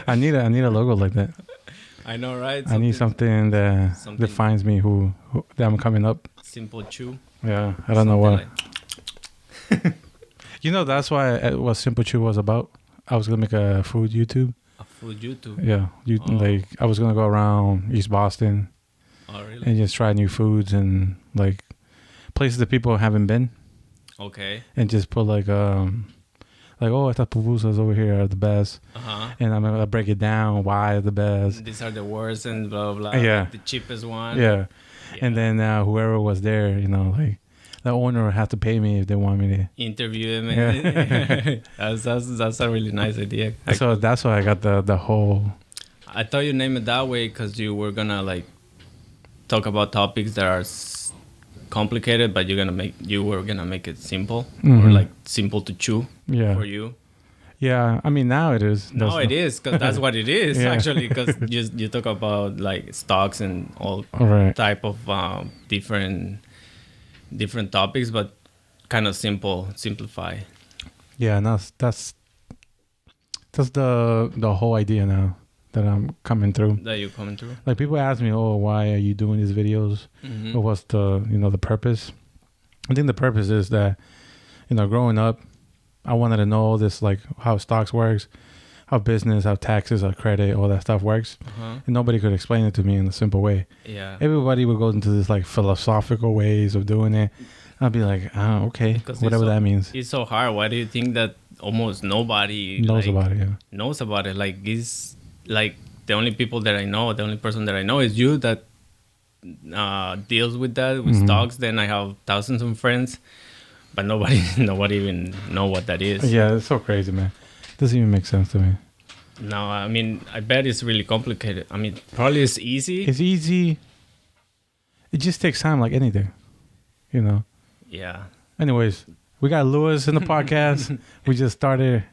I need a logo like that. I know, right? I need something that defines me who that I'm coming up. Simplechew. Yeah, I don't know what. You know, that's why what Simplechew was about. I was gonna make a food YouTube. A food YouTube. Yeah, like I was gonna go around East Boston. Oh, really? And just try new foods and like places that people haven't been. Okay. And just put like I thought pupusas over here are the best. And I'm gonna break it down why they're the best. These are the worst and blah blah. Yeah. The cheapest one. Yeah. And then whoever was there, you know, like the owner would have to pay me if they want me to interview him. Yeah. that's a really nice idea. So that's why I got the whole. I thought you named it that way because you were gonna like talk about topics that are complicated, but you were gonna make it simple or like simple to chew for you. Yeah, I mean now it is. Now it is because that's what it is actually. Because you talk about like stocks and all type of different topics, but kind of simplify. Yeah, and that's the whole idea now that I'm coming through. That you're coming through. Like people ask me, "Oh, why are you doing these videos? Or what's the purpose?" I think the purpose is that, growing up, I wanted to know this, like how stocks works, how business, how taxes, how credit, all that stuff works, and nobody could explain it to me in a simple way. Yeah. Everybody would go into this like philosophical ways of doing it. I'd be like, oh, okay, whatever that means. It's so hard. Why do you think that almost nobody knows about it? Yeah. Knows about it. Like it's like the only person that I know is you that deals with that with stocks. Then I have thousands of friends, but nobody even know what that is. Yeah, it's so crazy, man. Doesn't even make sense to me. No, I mean, I bet it's really complicated. I mean, probably it's easy. It's easy. It just takes time, like anything, Yeah. Anyways, we got Lewis in the podcast. We just started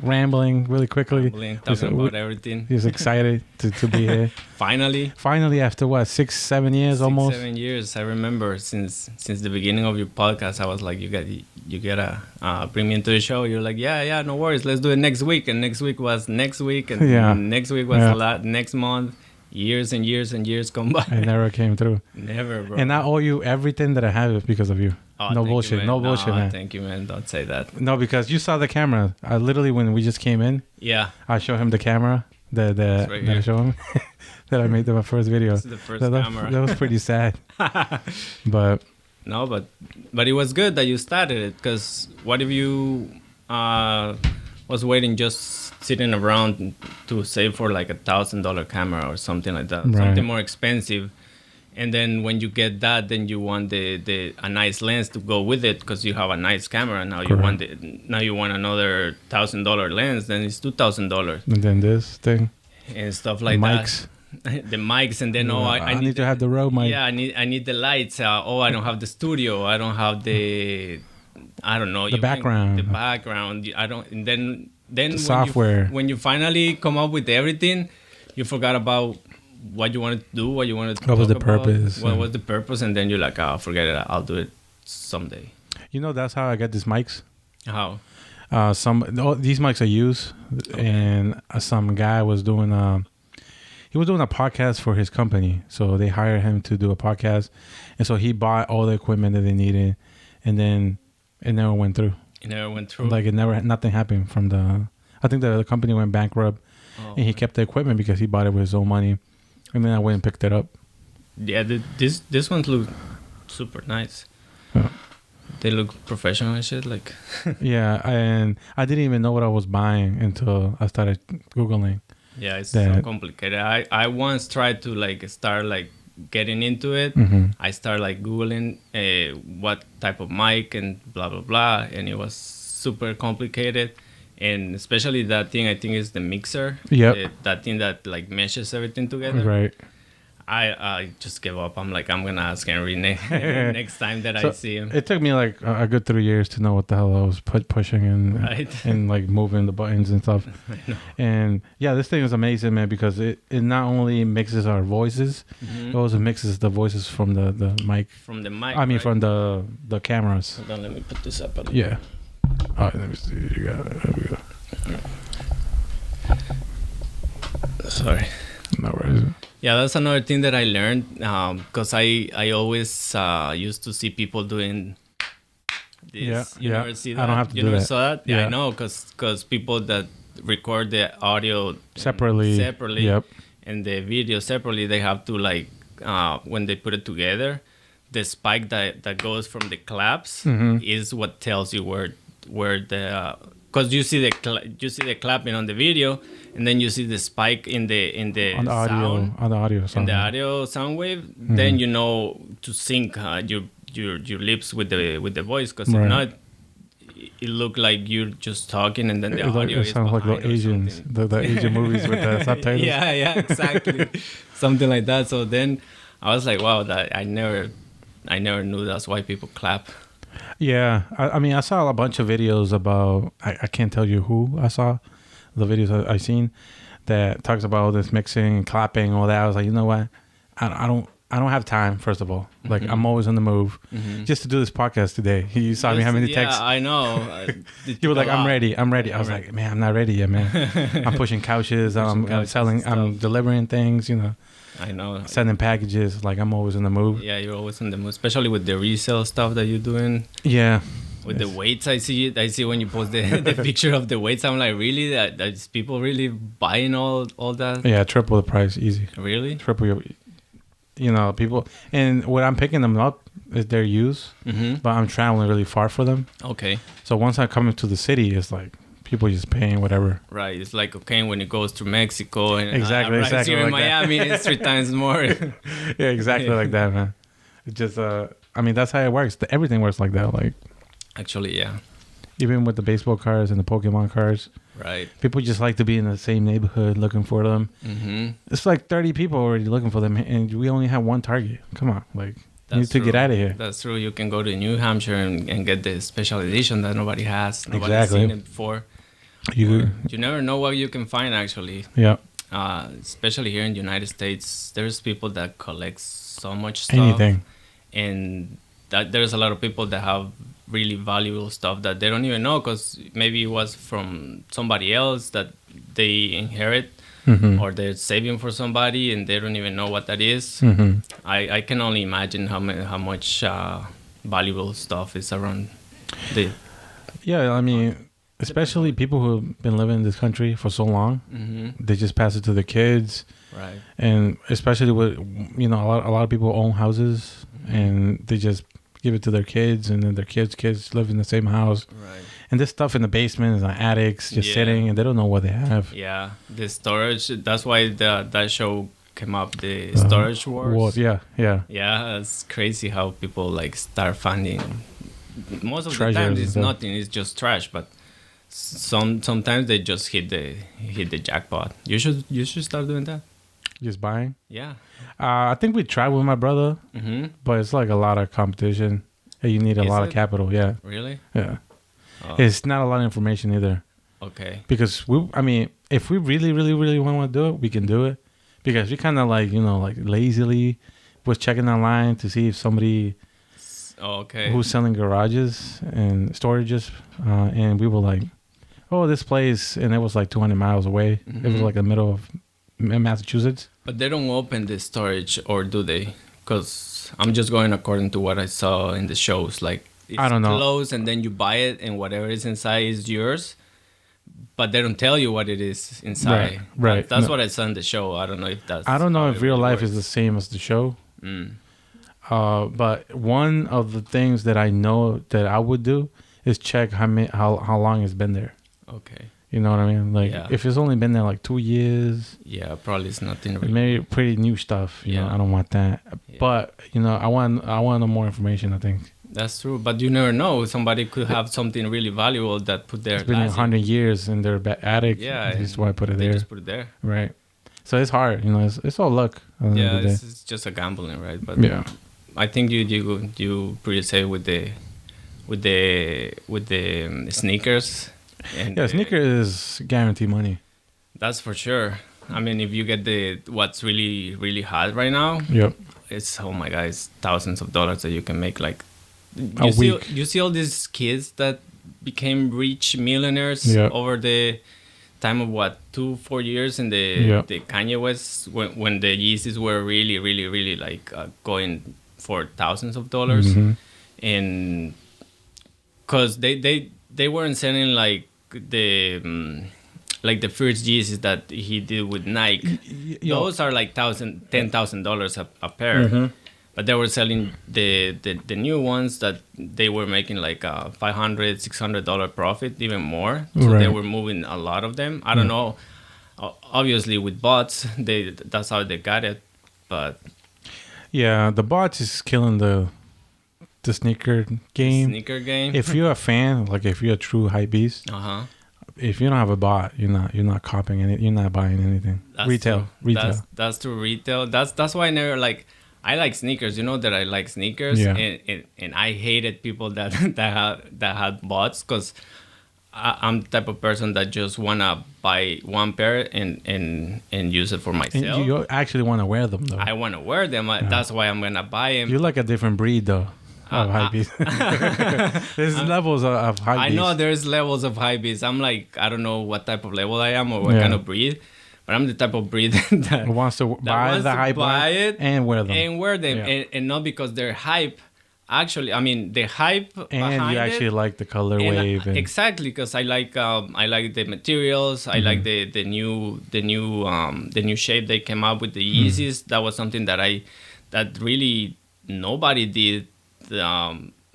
rambling really quickly. Talking about everything. He's excited to be here. Finally, after what, 6-7 years almost? 7 years. I remember since the beginning of your podcast, I was like, you gotta bring me into the show. You're like, yeah, no worries. Let's do it next week. And next week was next week. And next week was a lot. Next month. Years and years and years come by. I never came through. Never, bro. And I owe you everything that I have because of you. Oh, no bullshit, man. Thank you, man. Don't say that. No, because you saw the camera. I literally, when we just came in, I showed him the camera that I showed him that I made my first video. This is the first camera. That was pretty sad. But it was good that you started it, because what if you was waiting just sitting around to save for like $1,000 camera or something like that, something more expensive. And then when you get that, then you want a nice lens to go with it because you have a nice camera. Now you want another $1,000 lens, then it's $2,000. And then this thing and stuff like mics. That. The mics, and then I need to have the Rode mic. Yeah, I need the lights. I don't have the studio. I don't have the background. I don't. And then the software. When you finally come up with everything, you forgot about what you wanted to do, what you wanted to what was the purpose? What was the purpose? And then you're like, forget it. I'll do it someday. That's how I got these mics. How? These mics are used, and some guy was doing a podcast for his company. So they hired him to do a podcast, and so he bought all the equipment that they needed, and then it never went through. Like nothing happened from the. I think the company went bankrupt, and he kept the equipment because he bought it with his own money. And then I went and picked it up. Yeah, this ones look super nice. Yeah. They look professional and shit. Like. Yeah, and I didn't even know what I was buying until I started Googling. Yeah, it's so complicated. I once tried to start getting into it. I started Googling what type of mic and blah blah blah, and it was super complicated. And especially that thing, I think, is the mixer. Yeah. That thing that meshes everything together. Right. I just gave up. I'm like, I'm gonna ask Henry next time that I see him. It took me a good 3 years to know what the hell I was pushing and moving the buttons and stuff. I know. And yeah, this thing is amazing, man, because it not only mixes our voices, it also mixes the voices from the mic. From the mic. I mean, from the cameras. Hold on, let me put this up a little. Yeah. All right, let me see. You got it. There we go. Sorry. No worries. Yeah, that's another thing that I learned because I always used to see people doing this. You never see that? I don't have to you do never that. saw that? Yeah, Yeah. I know because people that record the audio Separately. Yep. and the video separately, they have to like when they put it together, the spike that goes from the claps is what tells you where the because you see the clapping on the video, and then you see the spike in the On the audio, sound. in the audio sound wave. Then you know to sync your lips with the voice, because if not, it look like you're just talking, and then the audio it sounds like the Asians, the Asian movies with the subtitles. Yeah, exactly, something like that. So then I was like, wow, that I never knew that's why people clap. Yeah, I mean, I saw a bunch of videos about. I can't tell you who I saw, the videos I seen that talks about this mixing and clapping and all that. I was like, you know what, I don't have time. First of all, like I'm always on the move. Just to do this podcast today. You saw me how many texts? Yeah, I know. You were like, I'm ready. I was like, man, I'm not ready yet, man. I'm pushing couches. I'm selling. I'm delivering things. You know. I know. Sending packages. Like, I'm always in the move. Yeah, you're always in the mood, especially with the resale stuff that you're doing. Yeah. With the weights, I see when you post the picture of the weights. I'm like, really? That's people really buying all that? Yeah, triple the price, easy. Really? Triple your, people. And when I'm picking them up is their use, but I'm traveling really far for them. Okay. So once I come into the city, it's like people just paying whatever. Right. It's like cocaine when it goes to Mexico and exactly here like in Miami, it's 3 times more. Yeah, exactly like that, man. It just I mean, that's how it works. Everything works like that. Like, actually, yeah. Even with the baseball cards and the Pokemon cards. Right. People just like to be in the same neighborhood looking for them. It's like 30 people already looking for them, and we only have one target. Come on, like, you need to get out of here. That's true. You can go to New Hampshire and get the special edition that nobody has. Nobody's seen it before. You never know what you can find, actually. Yeah. Especially here in the United States, there's people that collect so much stuff. Anything. And that there's a lot of people that have really valuable stuff that they don't even know, because maybe it was from somebody else that they inherit, or they're saving for somebody and they don't even know what that is. I can only imagine how much valuable stuff is around. Yeah, I mean, especially people who have been living in this country for so long, they just pass it to their kids. Right. And especially with, a lot of people own houses, and they just give it to their kids, and then their kids live in the same house. Right. And this stuff in the basement is in attics, just sitting, and they don't know what they have. Yeah, the storage. That's why that show came up, the storage wars. Yeah. Yeah, it's crazy how people like start finding. Most of Treasures the time, it's nothing. It's just trash. But sometimes they just hit the jackpot. You should start doing that. Just buying. Yeah. I think we tried with my brother, but it's like a lot of competition. And you need a lot of capital. Yeah. Really? Yeah. Oh. It's not a lot of information either. Okay. Because if we really, really, really want to do it, we can do it. Because we kind of like lazily was checking online to see if somebody who's selling garages and storages, and we were like, oh, this place, and it was like 200 miles away. It was like the middle of Massachusetts. But they don't open the storage, or do they? Because I'm just going according to what I saw in the shows. Like, it's I don't know. Closed, and then you buy it, and whatever is inside is yours. But they don't tell you what it is inside. Right. That's what I saw in the show. I don't know if that's. I don't know if real life is the same as the show. But one of the things that I know that I would do is check how long it's been there. Okay. You know what I mean? Like, if it's only been there like 2 years. Yeah, probably it's nothing really. Maybe pretty new stuff. You know, I don't want that. Yeah. But, I want to know more information, I think. That's true. But you never know. Somebody could have something really valuable that put their. It's been 100 years in their attic. Yeah. That's why I put it there. Just put it there. Right. So it's hard. It's all luck. Yeah, it's just a gambling, right? But yeah. I think you pretty safe with the sneakers. And sneaker is guaranteed money. That's for sure. I mean, if you get what's really, really hot right now, it's, oh my God, it's thousands of dollars that you can make. Like, you see all these kids that became rich millionaires over the time of 4 years in the Kanye West when the Yeezys were really, really, really like going for thousands of dollars, and because they weren't selling like the first Yeezys that he did with Nike. Those are like $10,000 a pair. But they were selling the new ones that they were making like a $500-$600 profit, even more. So they were moving a lot of them. I don't know. Obviously, with bots, that's how they got it. But yeah, the bots is killing the sneaker game. If you're a fan, like if you're a true hype beast, if you don't have a bot, you're not copying it. You're not buying anything. That's Retail. That's true. Retail. That's why I never like. I like sneakers. You know that I like sneakers, and I hated people that had bots because I'm the type of person that just wanna buy one pair and use it for myself. And you actually want to wear them though. I want to wear them. That's why I'm gonna buy them. You're like a different breed though. Of hypebeast. There's levels of hypebeast. I know there's levels of hypebeast. I'm like, I don't know what type of level I am or what kind of breed, but I'm the type of breed that wants to buy it and wear them. And not because they're hype. Actually, I mean the hype and you actually like the color wave. Exactly, because I like the materials. I like the new shape they came up with the Yeezys. That was something that really nobody did.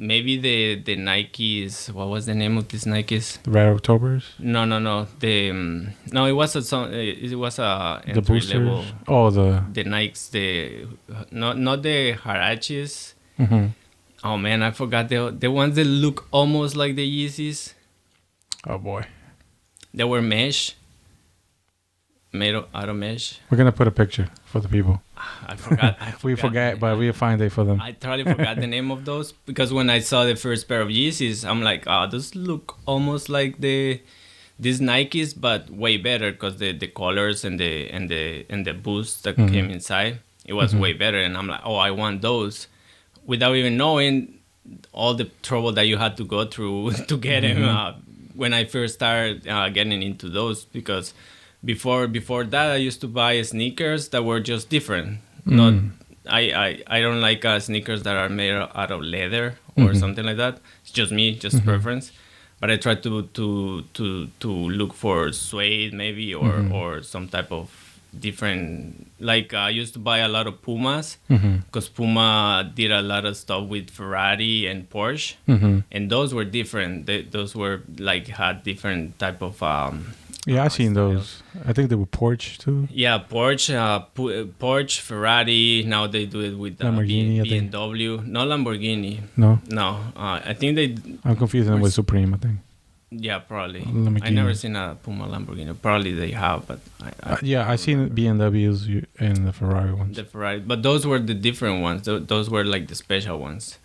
Maybe the Nikes. What was the name of these Nikes? The Red Octobers? No. It was a the boosters. Level. Oh, the Nikes. Not the Harachis. Mm-hmm. Oh man, I forgot the ones that look almost like the Yeezys. Oh boy. They were mesh. Made out of mesh. We're gonna put a picture for the people. I forgot. We forget, but we'll find it for them. I totally forgot the name of those because when I saw the first pair of Yeezys, I'm like, those look almost like these Nikes, but way better because the colors and the boost that came inside, it was way better. And I'm like, I want those, without even knowing all the trouble that you had to go through to get them. When I first started getting into those, because before that I used to buy sneakers that were just different. Not I don't like sneakers that are made out of leather or something like that. It's just me, just preference. But I try to look for suede maybe or some type of different. Like I used to buy a lot of Pumas because Puma did a lot of stuff with Ferrari and Porsche, and those were different. Those were like had different type of. Yeah, I've seen those. I think they were Porsche too. Yeah, Porsche, Ferrari. Now they do it with Lamborghini, BMW. No Lamborghini. No. I think they. I'm confusing them with Supreme, I think. Yeah, probably. I never seen a Puma Lamborghini. Probably they have, but I seen BMWs and the Ferrari ones. The Ferrari, but those were the different ones. Those were like the special ones.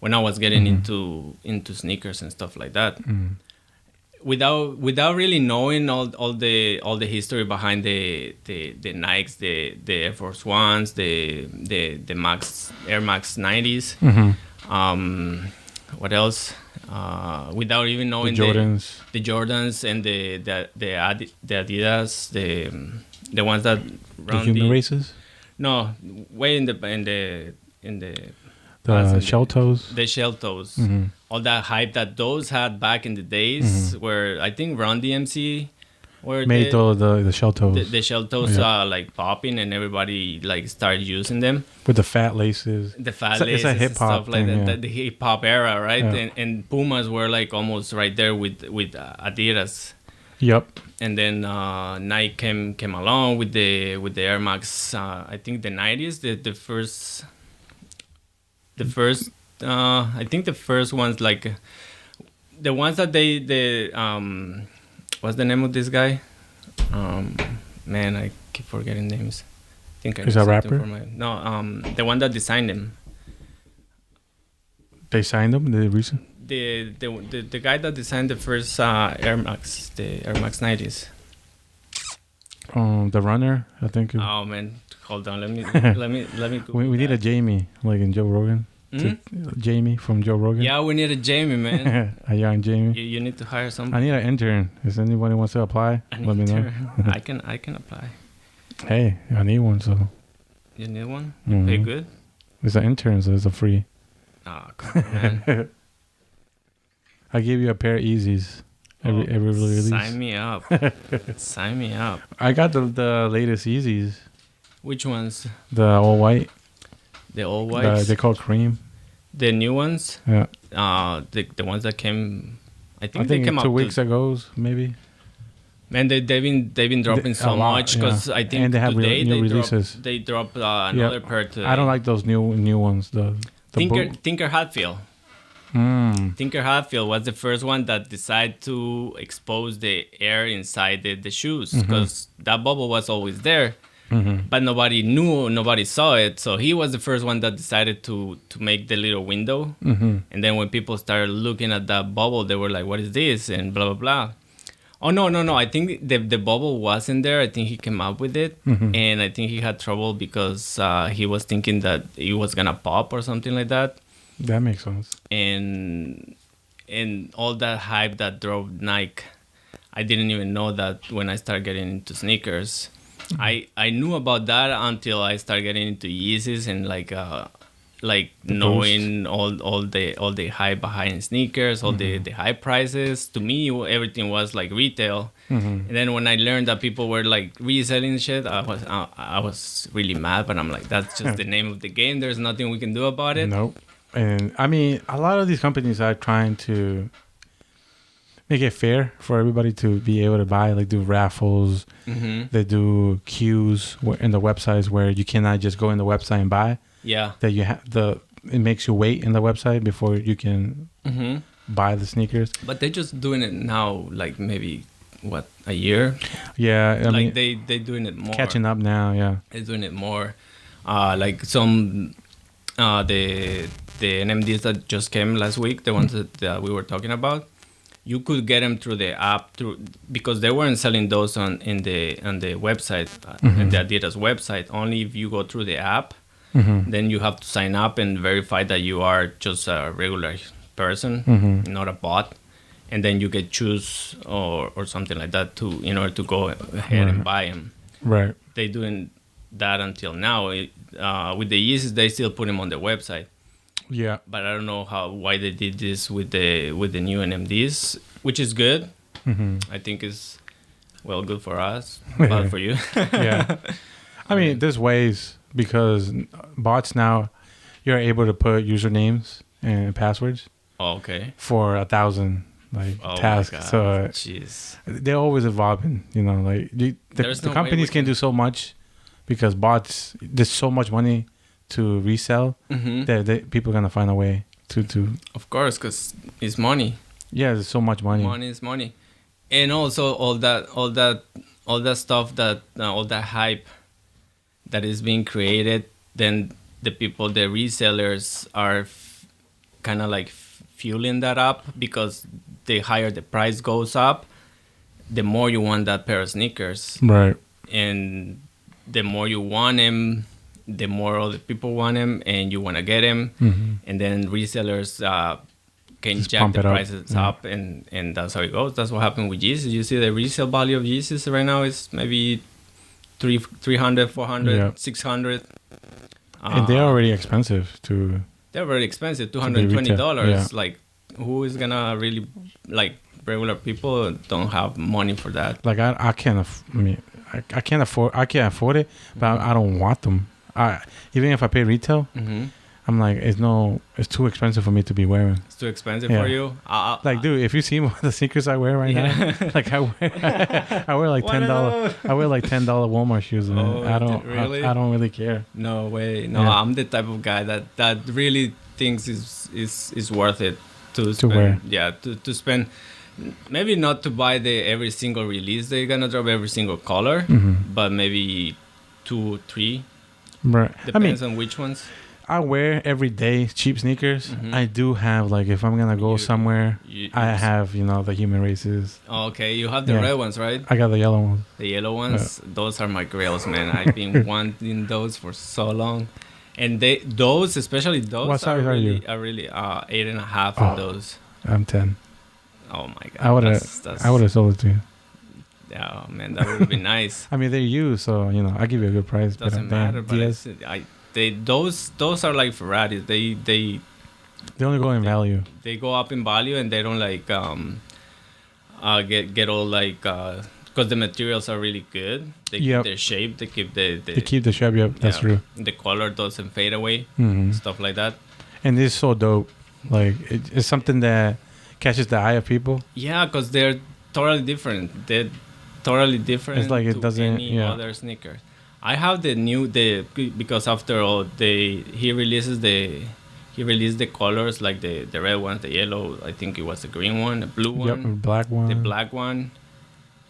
When I was getting into sneakers and stuff like that. Without really knowing all the history behind the Nikes, the Air Force Ones, the Air Max 90s. What else? Without even knowing the Jordans and the Adidas, the ones that run the human races. No, way in the shell toes. The shell toes. All that hype that those had back in the days, where I think Run DMC made the shell toes. The shell toes like popping, and everybody like started using them with the fat laces. It's a hip hop stuff like that. The hip hop era, right? Yeah. And Pumas were like almost right there with Adidas. Yep. And then Nike came along with the Air Max. I think the 90s, the first. I think the first ones, like the ones that what's the name of this guy? Man, I keep forgetting names. I think he's a rapper. The one that designed them. They signed them. The reason. The guy that designed the first Air Max, the Air Max 90s. The runner, I think. Oh man, hold on. Let me. we need a Jamie, like in Joe Rogan. Jamie from Joe Rogan. Yeah, we need a Jamie, man. A young Jamie. You need to hire I somebody. need an intern. If anybody wants to apply, let me know. I can apply. Hey, I need one, so. You need one? Mhm. Pay good? It's an intern, so it's a free. Oh, come on, man. I give you a pair of Yeezys every release. Sign me up. Sign me up. I got the latest Yeezys. Which ones? The all white. The old whites? They call cream. The new ones? Yeah. The ones that came. I I think think they came 2 out weeks ago, maybe. Man, they've been dropping so lot, much because I think And they have today new they releases. dropped another pair today. I don't like those new ones. The Tinker Hatfield. Tinker Hatfield was the first one that decided to expose the air inside the shoes because that bubble was always there, but nobody saw it. So he was the first one that decided to make the little window. And then when people started looking at that bubble, they were like, "What is this?" and blah blah blah. Oh no! I think the bubble wasn't there. I think he came up with it, and I think he had trouble because he was thinking that it was gonna pop or something like that. That makes sense. And all that hype that drove Nike, I didn't even know that when I started getting into sneakers. I knew about that until I started getting into Yeezys and knowing all the hype behind sneakers, all the high prices. To me, everything was like retail. And then when I learned that people were like reselling shit, I was really mad. But I'm like, that's just the name of the game. There's nothing we can do about it. Nope. And I mean, a lot of these companies are trying to make it fair for everybody to be able to buy. Like do raffles. They do queues in the websites where you cannot just go in the website and buy. Yeah. That you have it makes you wait in the website before you can buy the sneakers. But they're just doing it now, like maybe a year. Yeah, I mean, they doing it more. Catching up now, yeah. They're doing it more. Like some the NMDs that just came last week, the ones that we were talking about. You could get them through the app because they weren't selling those on the website, in the Adidas website. Only if you go through the app. Then you have to sign up and verify that you are just a regular person, not a bot, and then you get choose or something like that in order to go ahead and buy them. Right. They doing that until now. With the Yeezys, they still put them on their website. Yeah. But I don't know why they did this with the new NMDs, which is good. I think is good for us, bad for you. Yeah. I mean, there's ways. Because bots now, you're able to put usernames and passwords. Oh, okay. For 1,000 tasks. So jeez, they're always evolving. You know, like the companies can do so much because bots. There's so much money to resell that people are gonna find a way to. Of course, because it's money. Yeah, there's so much money. Money is money, and also all that stuff all that hype that is being created, then the resellers are kind of like fueling that up because the higher the price goes up, the more you want that pair of sneakers. Right. And the more you want them, the more other people want them, and you want to get them. And then resellers can just jack the prices up, and that's how it goes. That's what happened with Yeezys. You see the resale value of Yeezys right now is maybe 300, 400, 600. And they're already expensive too. They're very expensive, $220. Yeah. Like, who is gonna really, like, regular people don't have money for that. Like I can't afford it, but I don't want them. Even if I pay retail, I'm like, it's too expensive for me to be wearing. It's too expensive for you? Like, dude, if you see the sneakers I wear right now, like I wear like $10. I wear like $10 Walmart shoes, and I don't really care. No way. No, I'm the type of guy that really thinks is worth it to spend. Wear. Yeah, to spend. Maybe not to buy every single release they're gonna drop, every single color, but maybe 2 or 3. Right. Depends on which ones. I wear every day cheap sneakers. I do have, like, if I'm gonna go somewhere, I have, the human races. Oh, okay, you have the red ones, right? I got the yellow ones. The yellow ones, those are my grails, man. I've been wanting those for so long. And those, especially those, What size are you? are really 8.5 Oh. on those. I'm 10. Oh my god! I would have sold it to you. Yeah, man, that would be nice. I mean, they're used, so I give you a good price. Doesn't matter, but those are like Ferraris. They only go in value. They go up in value, and they don't like get all like because the materials are really good. They keep their shape. They keep they keep the shape. Yep, that's true. The color doesn't fade away. Stuff like that. And it's so dope. Like it's something that catches the eye of people. Yeah, because they're totally different. They're totally different. It's like it doesn't. Any other sneaker. I have because after all he released the colors like the red ones, the yellow. I think it was the green one, the blue one, the black one, the black one.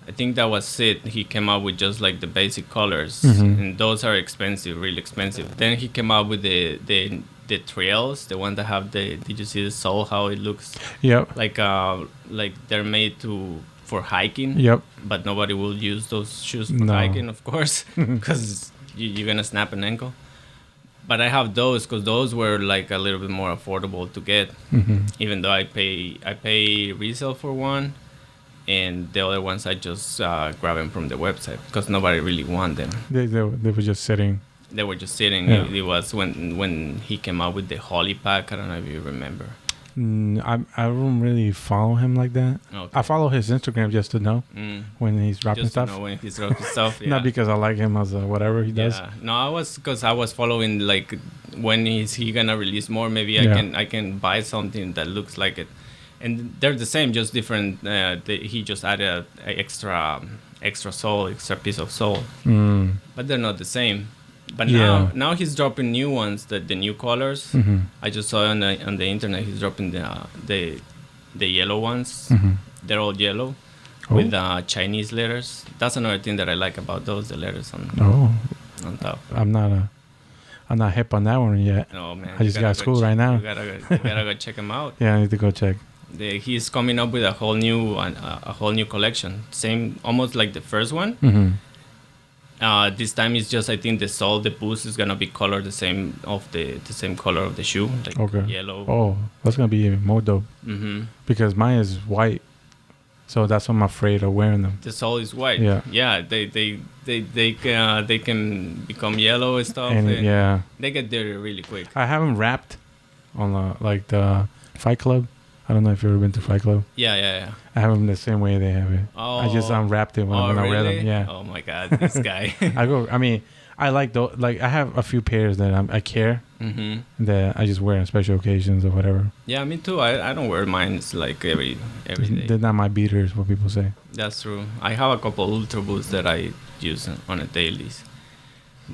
I think that was it. He came out with just like the basic colors, and those are expensive, really expensive. Then he came out with the trails, the one that have did you see the sole, how it looks? Yep. Like they're made for hiking. Yep. But nobody will use those shoes for hiking, of course, because you're gonna snap an ankle. But I have those because those were like a little bit more affordable to get, even though I pay resale for one, and the other ones I just grab them from the website because nobody really want them. They were just sitting. They were just sitting. Yeah. It was when he came out with the Holly pack. I don't know if you remember. I don't really follow him like that. Okay. I follow his Instagram just to know when he's dropping stuff. Just to know when he's dropping stuff. Yeah. Not because I like him as whatever he does. No, because I was following like when is he gonna release more? Maybe I can buy something that looks like it, and they're the same, just different. He just added a extra sole, extra piece of sole, but they're not the same. But now he's dropping new ones, the new colors. I just saw on the internet he's dropping the yellow ones. They're all yellow with Chinese letters. That's another thing that I like about those, the letters on top. I'm not hip on that one yet. Oh man, I just got school right now. You gotta go check him out. Yeah, I need to go check. He's coming up with a whole new collection. Same, almost like the first one. This time it's just, I think the sole, the boost is gonna be colored the same color of the shoe, like yellow. Oh, that's gonna be even more dope. Because mine is white, so that's why I'm afraid of wearing them. The sole is white. Yeah. They can become yellow and stuff. And they get dirty really quick. I have them wrapped on the Fight Club. I don't know if you've ever been to Fight Club. Yeah. I have them the same way they have it. Oh. I just unwrapped it when I wear them. Yeah. Oh my God, this guy. I like those. Like I have a few pairs that I care that I just wear on special occasions or whatever. Yeah, me too. I don't wear mine like every day. They're not my beaters, what people say. That's true. I have a couple Ultra Boosts that I use on a daily.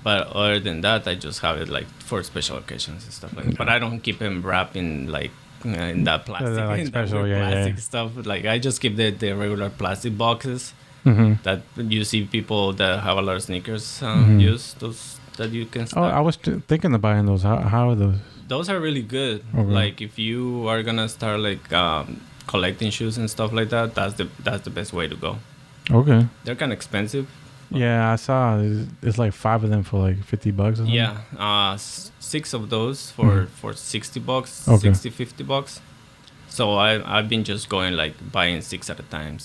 But other than that, I just have it like for special occasions and stuff like that. But I don't keep them wrapped in like in that plastic, like special, plastic stuff. Like I just keep the regular plastic boxes that you see people that have a lot of sneakers use, those that you can stock. I was thinking of buying those. How are those? Those are really good. Okay. Like if you are gonna start like collecting shoes and stuff like that, that's the best way to go. Okay. They're kind of expensive. Yeah, I saw it's like 5 of them for like $50 or something. Yeah, 6 of those for $60, okay. $50. So I've been just going like buying 6 at a time.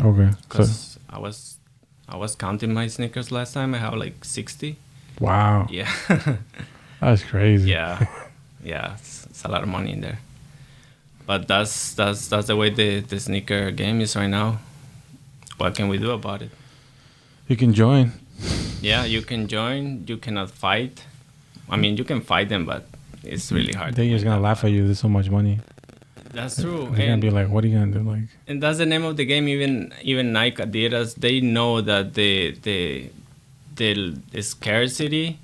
Okay. Because I was counting my sneakers last time. I have like 60. Wow. Yeah. That's crazy. Yeah. It's a lot of money in there. But that's the way the sneaker game is right now. What can we do about it? You can join. Yeah, you can join. You cannot fight. I mean, you can fight them, but it's really hard. They're just gonna laugh at you. There's so much money. That's true. They're gonna be like, "What are you gonna do?" Like, and that's the name of the game. Even Nike, Adidas, they know that the scarcity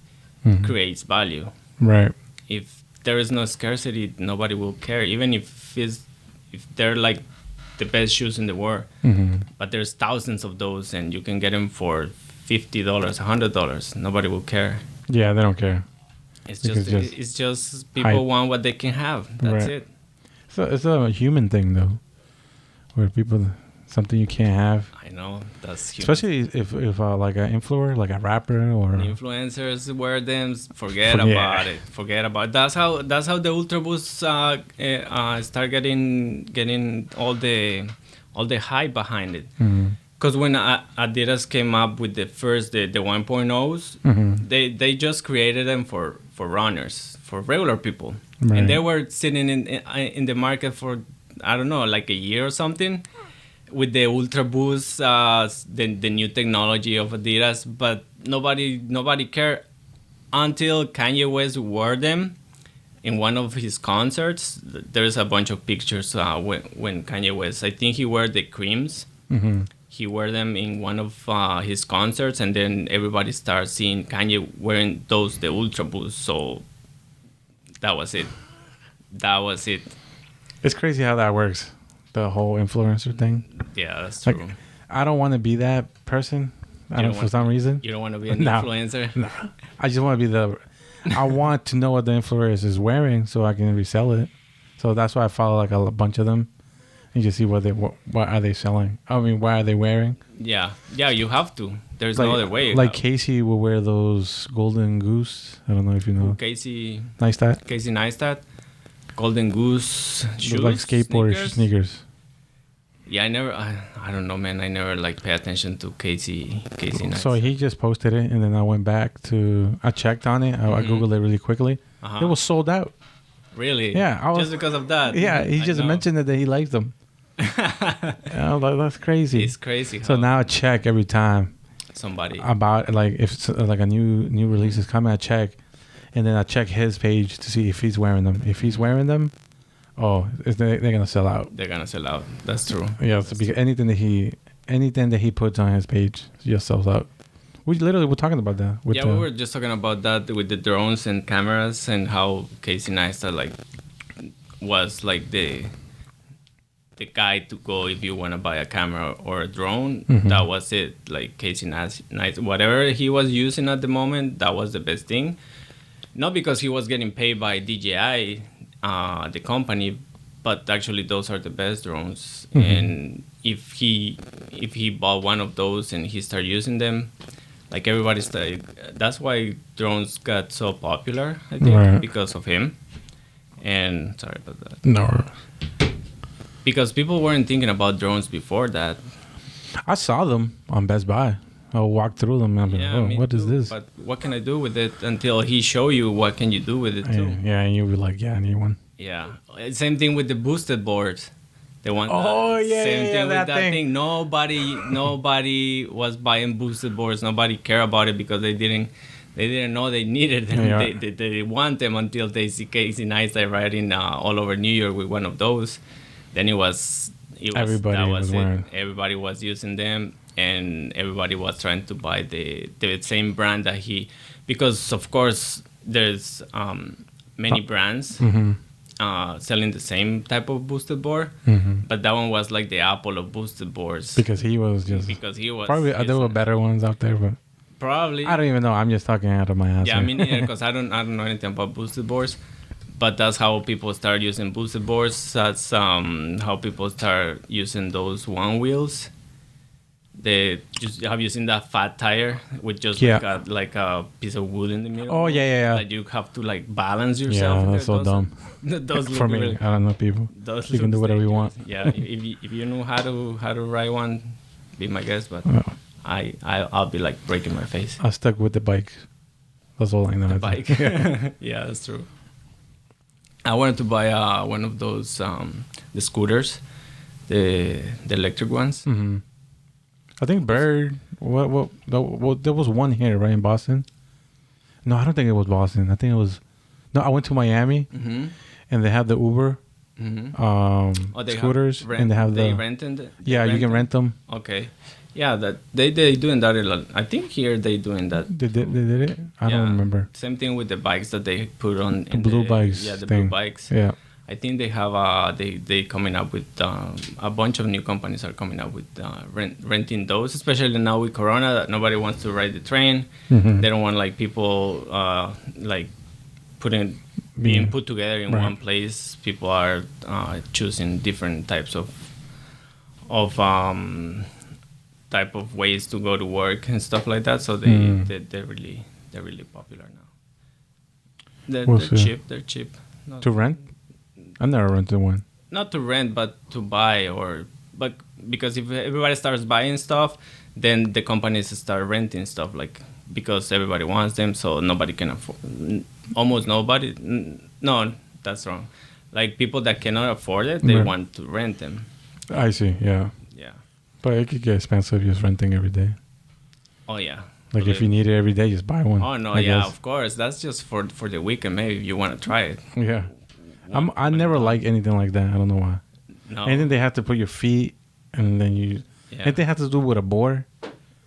creates value. Right. If there is no scarcity, nobody will care. Even if they're like the best shoes in the world, but there's thousands of those, and you can get them for $50, $100. Nobody will care. Yeah, they don't care. It's just people hype. Want what they can have. That's it. So it's a human thing though, where people something you can't have. I know that's human. Especially if like an influencer, like a rapper or Influencers wear them. Forget about it. Forget about it. That's how the Ultra Boosts start getting all the hype behind it. Because when Adidas came up with the 1.0s, they just created them for runners, for regular people, and they were sitting in the market for, I don't know, like a year or something, with the Ultra Boost, the new technology of Adidas, but nobody cared until Kanye West wore them in one of his concerts. There's a bunch of pictures when Kanye West, I think he wore the creams. He wore them in one of his concerts, and then everybody started seeing Kanye wearing the Ultra Boost. So that was it. It's crazy how that works. The whole influencer thing. Yeah, that's true. Like, I don't want to be that person. For some reason. You don't want to be an influencer? No. I just want to be I want to know what the influencer is wearing so I can resell it. So that's why I follow like a bunch of them. And just see what are they selling. I mean, what are they wearing? Yeah, you have to. There's no other way. Like Casey will wear those Golden Goose. I don't know if you know. Casey Neistat. Golden Goose shoes. Like skateboard sneakers. Yeah, I don't know, man. I never like pay attention to Casey Neistat. So he just posted it, and then I went back I checked on it. I Googled it really quickly. It was sold out. Really? Yeah. Just because of that? Yeah, he just mentioned that he likes them. That's crazy. It's crazy. So now I check every time somebody about, like, if like a new release is coming, I check, and then I check his page to see if he's wearing them. If he's wearing them, they're gonna sell out. They're gonna sell out. That's true. Yeah, because anything that he puts on his page just sells out. We literally were talking about that. We were just talking about that with the drones and cameras, and how Casey Neistat was like the guy to go if you want to buy a camera or a drone. That was it. Like Casey Neistat, whatever he was using at the moment, that was the best thing. Not because he was getting paid by DJI, the company, but actually those are the best drones. And if he bought one of those and he started using them, like everybody's that's why drones got so popular, I think, because of him. And sorry about that. No. Because people weren't thinking about drones before that. I saw them on Best Buy. I walked through them and I'm like, what is this? But what can I do with it until he show you what can you do with it too? Yeah, and you'll be like, I need one. Yeah. Same thing with the boosted boards. The one same thing with that thing. Nobody was buying boosted boards. Nobody cared about it because they didn't know they needed them. Yeah. They didn't want them until they see Casey Neistat riding all over New York with one of those. Then everybody was wearing. Everybody was using them, and everybody was trying to buy the same brand that because of course there's many brands selling the same type of boosted board, but that one was like the Apple of boosted boards. Because he was probably there were better ones out there, but probably I don't even know. I'm just talking out of my ass. Yeah, me neither, because I don't know anything about boosted boards. But that's how people start using boosted boards. That's how people start using those one wheels. Have you seen that fat tire with just like a piece of wood in the middle? Oh yeah. That you have to like balance yourself. Yeah, that's so dumb. Those for me, really, I don't know people. You can do whatever you want. Yeah, if you know how to ride one, be my guest. But I'll be like breaking my face. I stuck with the bike. That's all I know. The bike. Yeah, that's true. I wanted to buy one of those the scooters, the electric ones. I think Bird. What? There was one here, right, in Boston. No, I don't think it was Boston. I think it was. No, I went to Miami, and they have the Uber scooters, and they rented it. You can rent them. Okay. Yeah, that they doing that a lot. I think here they doing that. They did it? I don't remember. Same thing with the bikes that they put on. The blue bikes. Yeah, the blue bikes. Yeah. I think they have they coming up with a bunch of new companies are coming up with renting those, especially now with Corona that nobody wants to ride the train. They don't want like people like being put together in one place. People are choosing different types of of type of ways to go to work and stuff like that. So they're really popular now. We'll They're see. cheap. They're cheap. Not, To rent? I've never rented one. not to rent, but to buy but because if everybody starts buying stuff, then the companies start renting stuff because everybody wants them, so nobody can afford. Almost nobody. No, that's wrong. Like people that cannot afford it, they Right. want to rent them. I see, yeah. Yeah. But it could get expensive just renting every day. Oh yeah. Like if you need it every day, just buy one. Oh no, I yeah, guess. of course. That's just for the weekend. Maybe if you want to try it. Yeah. I never like anything like that. I don't know why. No. Anything they have to put your feet and then you. Yeah. Anything they have to do with a board.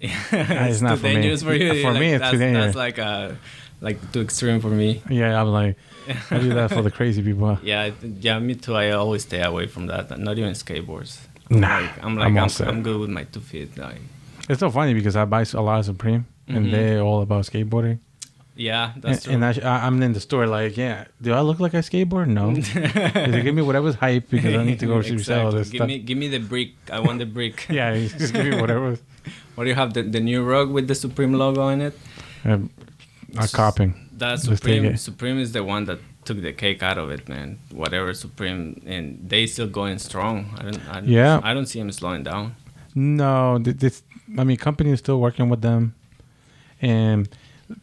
It's not too for me. dangerous for you. For me, it's too dangerous. That's like too extreme for me. Yeah, I'm like, I do that for the crazy people. Yeah, me too. I always stay away from that. Not even skateboards. Nah, I'm all set. I'm good with my 2 feet. It's so funny because I buy a lot of Supreme and they're all about skateboarding. Yeah, that's true. And I'm in the store like, yeah, do I look like I skateboard? No. They give me whatever's hype because I need to go resell this stuff. Give me the brick. I want the brick. Yeah, just give me whatever. What do you have? The new rug with the Supreme logo on it? I'm copying. That Just take Supreme. it. Supreme is the one that took the cake out of it, man. Whatever Supreme, and they still going strong. I don't see them slowing down. No, I mean, company is still working with them. And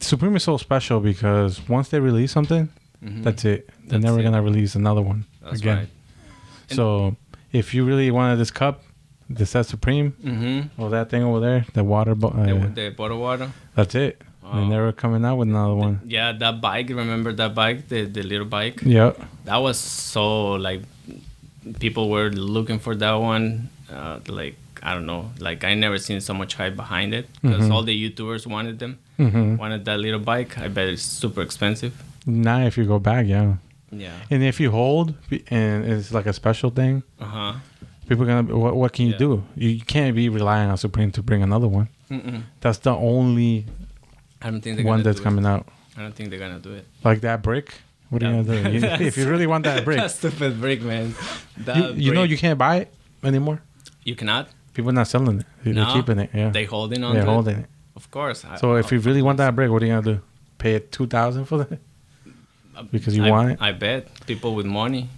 Supreme is so special because once they release something, that's it. They're never going to release another one again. Right. So if you really wanted this cup, that says Supreme, or that thing over there, the water, The bottled water. that's it. They're never coming out with another one. Yeah, that bike. Remember that bike, the little bike? Yeah. That was so people were looking for that one. I don't know. I never seen so much hype behind it because all the YouTubers wanted them. Wanted that little bike. I bet it's super expensive. Now, if you go back, yeah. Yeah. And if you hold, and it's like a special thing, people are gonna. What can you do? You can't be relying on Supreme to bring another one. That's the only I don't think they're one gonna that's do coming out. I don't think they're gonna do it. Like that brick. What are you gonna do? If you really want that brick, That stupid brick, man. you know you can't buy it anymore. You cannot. People are not selling it. They're keeping it. Yeah, They holding on. they're to holding it. it. Of course. So if you really want that brick, what are you gonna do? Pay it $2,000 for that? Because you want it? I bet people with money,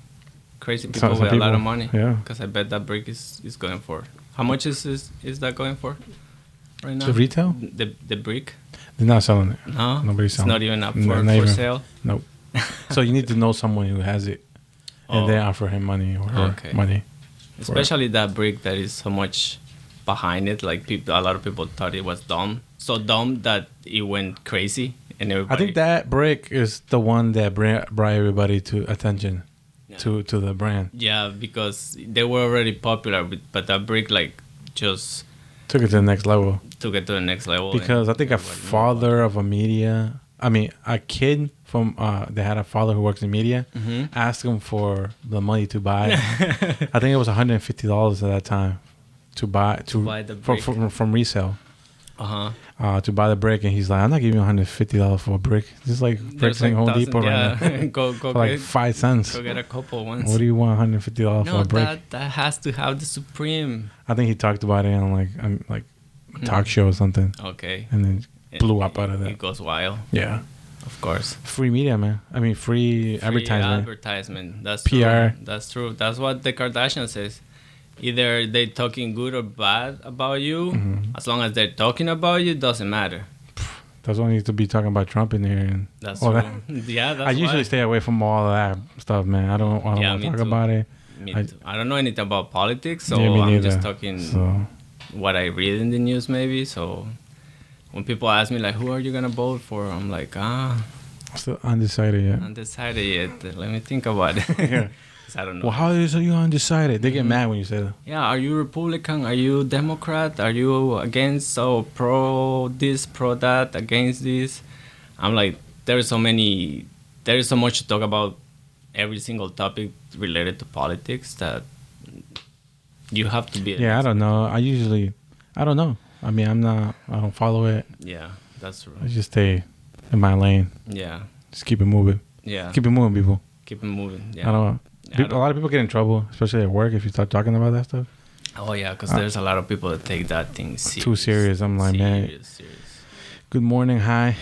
crazy people Some with a lot people, of money. yeah. Because I bet that brick is going for. How much is that going for right now? The retail? The brick? They're not selling it. No, Nobody's selling it's not even up No, for not even. sale. Nope. So you need to know someone who has it, and they offer him money or her money. Especially that brick that is so much behind it. A lot of people thought it was dumb. So dumb that it went crazy, and everybody. I think that brick is the one that brought everybody to attention to the brand. Yeah, because they were already popular, but that brick just Took it to the next level. took it to the next level. Because I think a father of a kid from they had a father who works in media, asked him for the money to buy. I think it was $150 at that time to buy the brick. from resale. To buy the brick, and he's like, I'm not giving you $150 for a brick. Just like bricks in Home Depot right now. go for like 5 cents. Go get a couple ones. What do you want $150 for a brick? That has to have the Supreme. I think he talked about it on like a talk show or something, Okay. and then blew up out of that. It goes wild. Yeah. Of course. Free media, man. I mean, free advertisement. Advertisement. That's PR. True. That's true. That's what the Kardashian says. Either they talking good or bad about you. As long as they're talking about you, doesn't matter. That's why I need to be talking about Trump in here. And That's all true. that. Yeah, that's I usually stay away from all of that stuff, man. I don't want to talk about it. Me too. I don't know anything about politics, so me I'm neither. just talking what I read in the news, maybe. So when people ask me, who are you going to vote for? I'm like, Still undecided yet. undecided yet. Let me think about it. Yeah. I don't know. Well, how is you undecided? They get mad when you say that. Yeah, are you Republican? Are you Democrat? Are you against or pro this, pro that, against this? I'm like, there is so much to talk about every single topic related to politics that you have to be. Yeah, I don't know. I don't know. I mean, I don't follow it. Yeah, that's true. I just stay in my lane. Yeah. Just keep it moving. Yeah. Keep it moving, people. Keep it moving. Yeah. I don't know. A lot of people get in trouble, especially at work, if you start talking about that stuff. Oh yeah, because there's a lot of people that take that thing serious. Too serious. I'm like, man. Serious. Good morning, hi.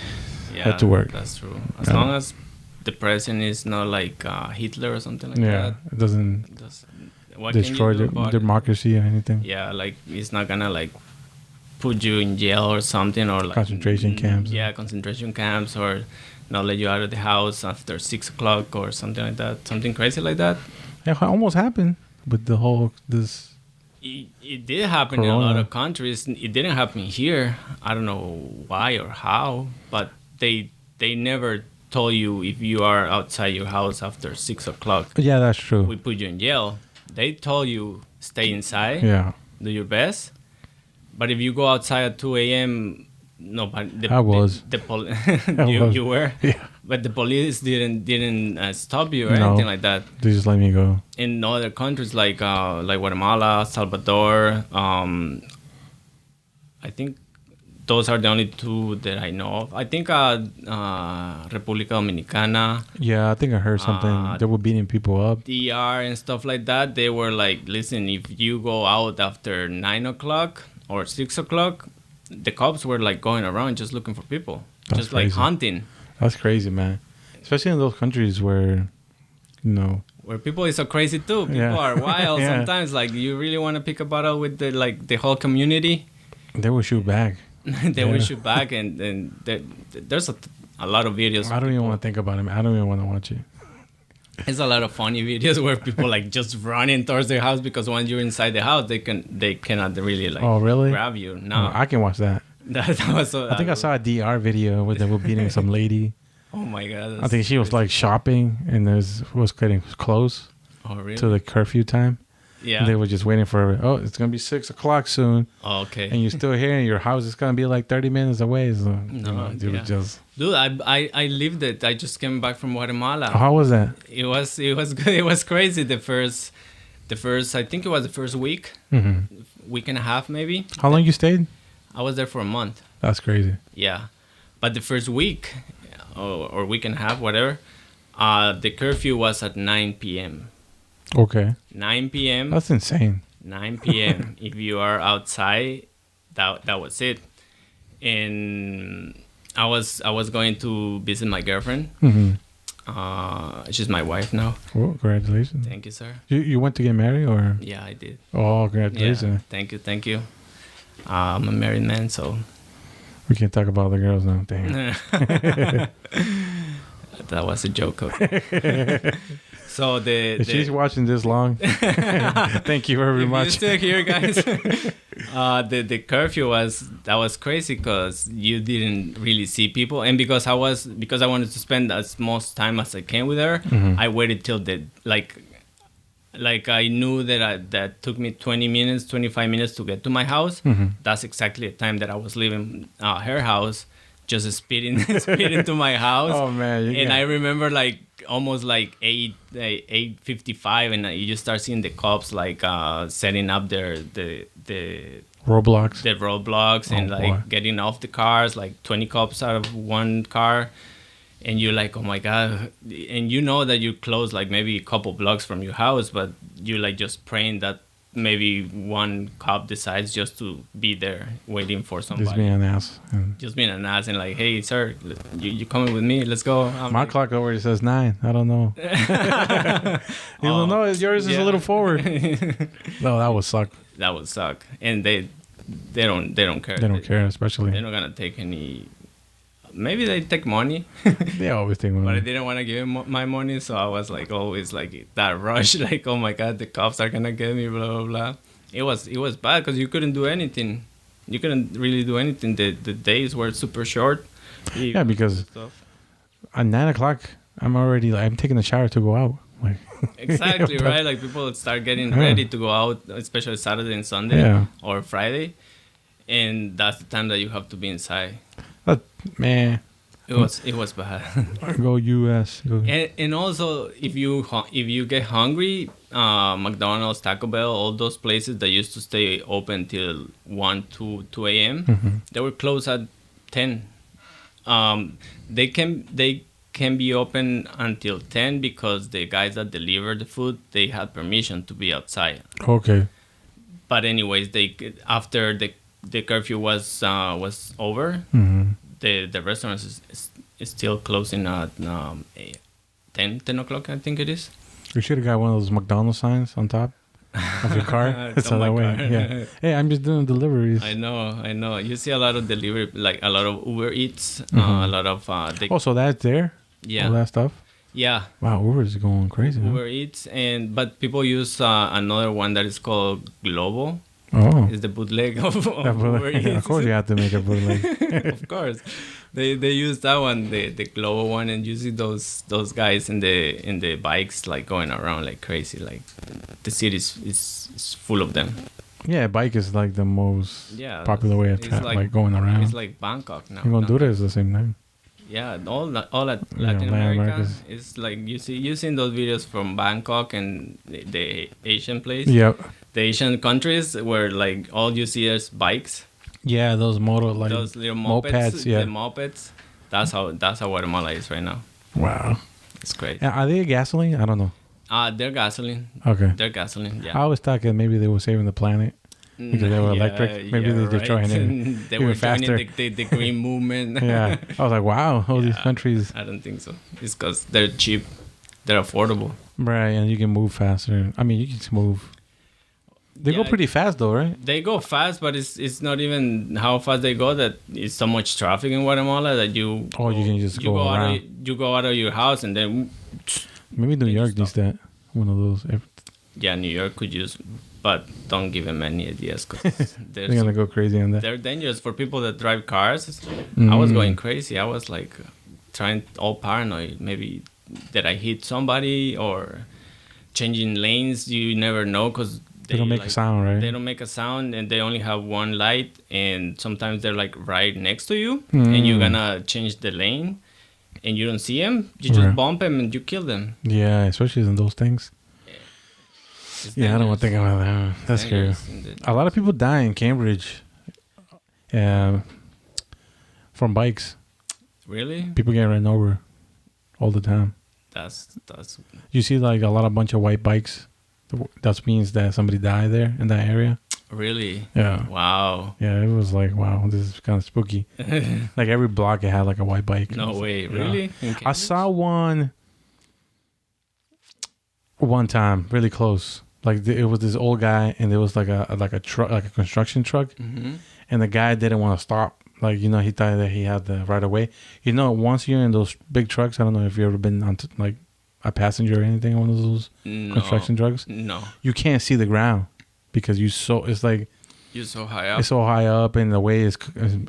Yeah, Head to work. That's true. As long as the president is not like Hitler or something like that. It doesn't What destroy can you do about democracy or anything. Yeah, like it's not gonna like put you in jail or something, or like Concentration camps. Yeah, concentration camps, or not let you out of the house after 6 o'clock or something like that. Something crazy like that. Yeah, it almost happened with the whole this. It did happen Corona. in a lot of countries. It didn't happen here. I don't know why or how, but they never told you if you are outside your house after 6 o'clock. Yeah, that's true. We put you in jail. They told you stay inside. Yeah. Do your best. But if you go outside at 2 a.m., no, but I was. You were. Yeah. But the police didn't stop you or No. anything like that. They just let me go. In other countries like Guatemala, Salvador, I think those are the only two that I know of. I think República Dominicana, Yeah, I think I heard something. They were beating people up. DR and stuff like that. They were like, listen, if you go out after 9 o'clock or 6 o'clock, the cops were like going around just looking for people, That's just crazy. like hunting. That's crazy, man. Especially in those countries where, Where people is so crazy too. People are wild Yeah. sometimes. Like you really want to pick a battle with the whole community. they will shoot back. They wish you back, and there's a lot of videos. I don't even want to think about it. I don't even want to watch it. There's a lot of funny videos where people like just running towards their house because once you're inside the house, they cannot really like really? grab you. No, I can watch that. that was so. I think I saw a DR video where they were beating some lady. Oh my god! I think she was like shopping and was getting close really? to the curfew time. Yeah. And they were just waiting for, it's going to be 6 o'clock soon. Oh, okay. And you're still here and your house is going to be like 30 minutes away. So, Dude, I lived it. I just came back from Guatemala. How was that? It was good. It was crazy. The first, I think it was the first week, week and a half maybe. How long you stayed? I was there for a month. That's crazy. Yeah, but the first week, or week and a half, whatever, the curfew was at 9 p.m. Okay. 9 p.m. That's insane. 9 p.m. If you are outside, that was it. And I was going to visit my girlfriend. She's my wife now. Oh, congratulations. Thank you, sir. You went to get married or? Yeah, I did. Oh, congratulations. Yeah, thank you. I'm a married man, so. We can't talk about the girls now. Damn. That was a joke. Okay. So if she's watching this long, thank you very much. You're still here, guys. The curfew was crazy because you didn't really see people, and because I wanted to spend as much time as I can with her, I waited till like I knew that took me 25 minutes to get to my house. That's exactly the time that I was leaving her house, just speeding to my house. Oh man! I remember like almost like 8:55, and you just start seeing the cops like setting up the roadblocks and getting off the cars, like 20 cops out of one car. And you're like, oh my god, and you know that you're close, like maybe a couple blocks from your house, but you're like just praying that maybe one cop decides just to be there waiting for somebody. Just being an ass. Just being an ass and like, hey sir, you coming with me? Let's go. My clock already says 9. I don't know. You don't know. Yours is a little forward. No, that would suck. That would suck. And they don't care. They don't care, especially. They're not gonna take any. Maybe they take money. They always take money. But I didn't want to give him my money, so I was like always like that rush, like, oh my god, the cops are gonna get me, blah blah blah. It was bad because you couldn't do anything. You couldn't really do anything. The days were super short. Yeah, because at 9 o'clock, I'm taking a shower to go out. Like exactly right. Like people start getting ready to go out, especially Saturday and Sunday or Friday, and that's the time that you have to be inside. Man, it was bad. Go US. And also, if you get hungry, McDonald's, Taco Bell, all those places that used to stay open till 1, 2 a.m. They were closed at 10. They can be open until 10 because the guys that deliver the food, they had permission to be outside. Okay. But anyways, they after the curfew was over, Mm-hmm. the restaurant is still closing at 10 o'clock, I think it is. You should have got one of those McDonald's signs on top of your car. It's So on my that way, car. yeah. Hey, I'm just doing deliveries. I know. You see a lot of delivery, like a lot of Uber Eats, Mhm. a lot of Oh, so that's there? yeah, All that stuff? yeah, Wow, Uber is going crazy. Huh? Uber Eats, but people use another one that is called Globo. Oh. It's the bootleg of Yeah, Uber Eats. of course you have to make a bootleg. Of course, they use that one, the global one, and you see those guys in the bikes like going around like crazy. Like the city is full of them. Yeah, bike is like the most popular way of it's like going around. It's like Bangkok now. You're going to do this the same time. Yeah, all at Yeah, Latin Latin America America's- is like you seen those videos from Bangkok and the Asian place. Yep. The Asian countries where like all you see is bikes. Yeah, those motor like Those little mopeds, yeah. the mopeds. That's how Guatemala is right now. Wow. It's great. Are they gasoline? I don't know. They're gasoline. Okay. They're gasoline. Yeah. I always thought that maybe they were saving the planet because they were electric. Maybe they're just trying to They even were faster. joining the green movement. Yeah. I was like, wow, all these Yeah. countries. I don't think so. It's because they're cheap. They're affordable. Right, and you can move faster. I mean, you can move. They go Yeah. pretty fast though, right? They go fast, but it's not even how fast they go. That it's so much traffic in Guatemala that you. Oh, you can just you go out around. you go out of your house and then. Maybe New They York just needs that. One of those. Yeah, New York could use, but don't give them any ideas because They're gonna go crazy on that. they're dangerous for people that drive cars. I Mm. was going crazy. I was like trying all paranoid. Maybe did I hit somebody or changing lanes? You never know because They don't make a sound, right? They don't make a sound, and they only have one light, and sometimes they're like right next to you, and you're gonna change the lane, and you don't see them. You just Right. bump them and you kill them. Yeah, especially in those things. It's Yeah, I don't want to dangerous. think about that. That's scary. Dangerous. A lot of people die in Cambridge. From bikes. Really? People get ran over all the time. That's You see like a lot of bunch of white bikes. That means that somebody died there in that area. really. Yeah. Wow. Yeah, it was like, wow, this is kind of spooky. Like every block it had like a white bike. No way. Yeah. Really? In I Cambridge? saw one time really close. Like it was this old guy and there was like a truck, like a construction truck, Mhm. and the guy didn't want to stop. Like, you know, he thought that he had the right of way. You know, once you're in those big trucks, I don't know if you've ever been on like a passenger or anything on one of those No. construction trucks. No. You can't see the ground because it's like You're so high up. it's so high up, and the way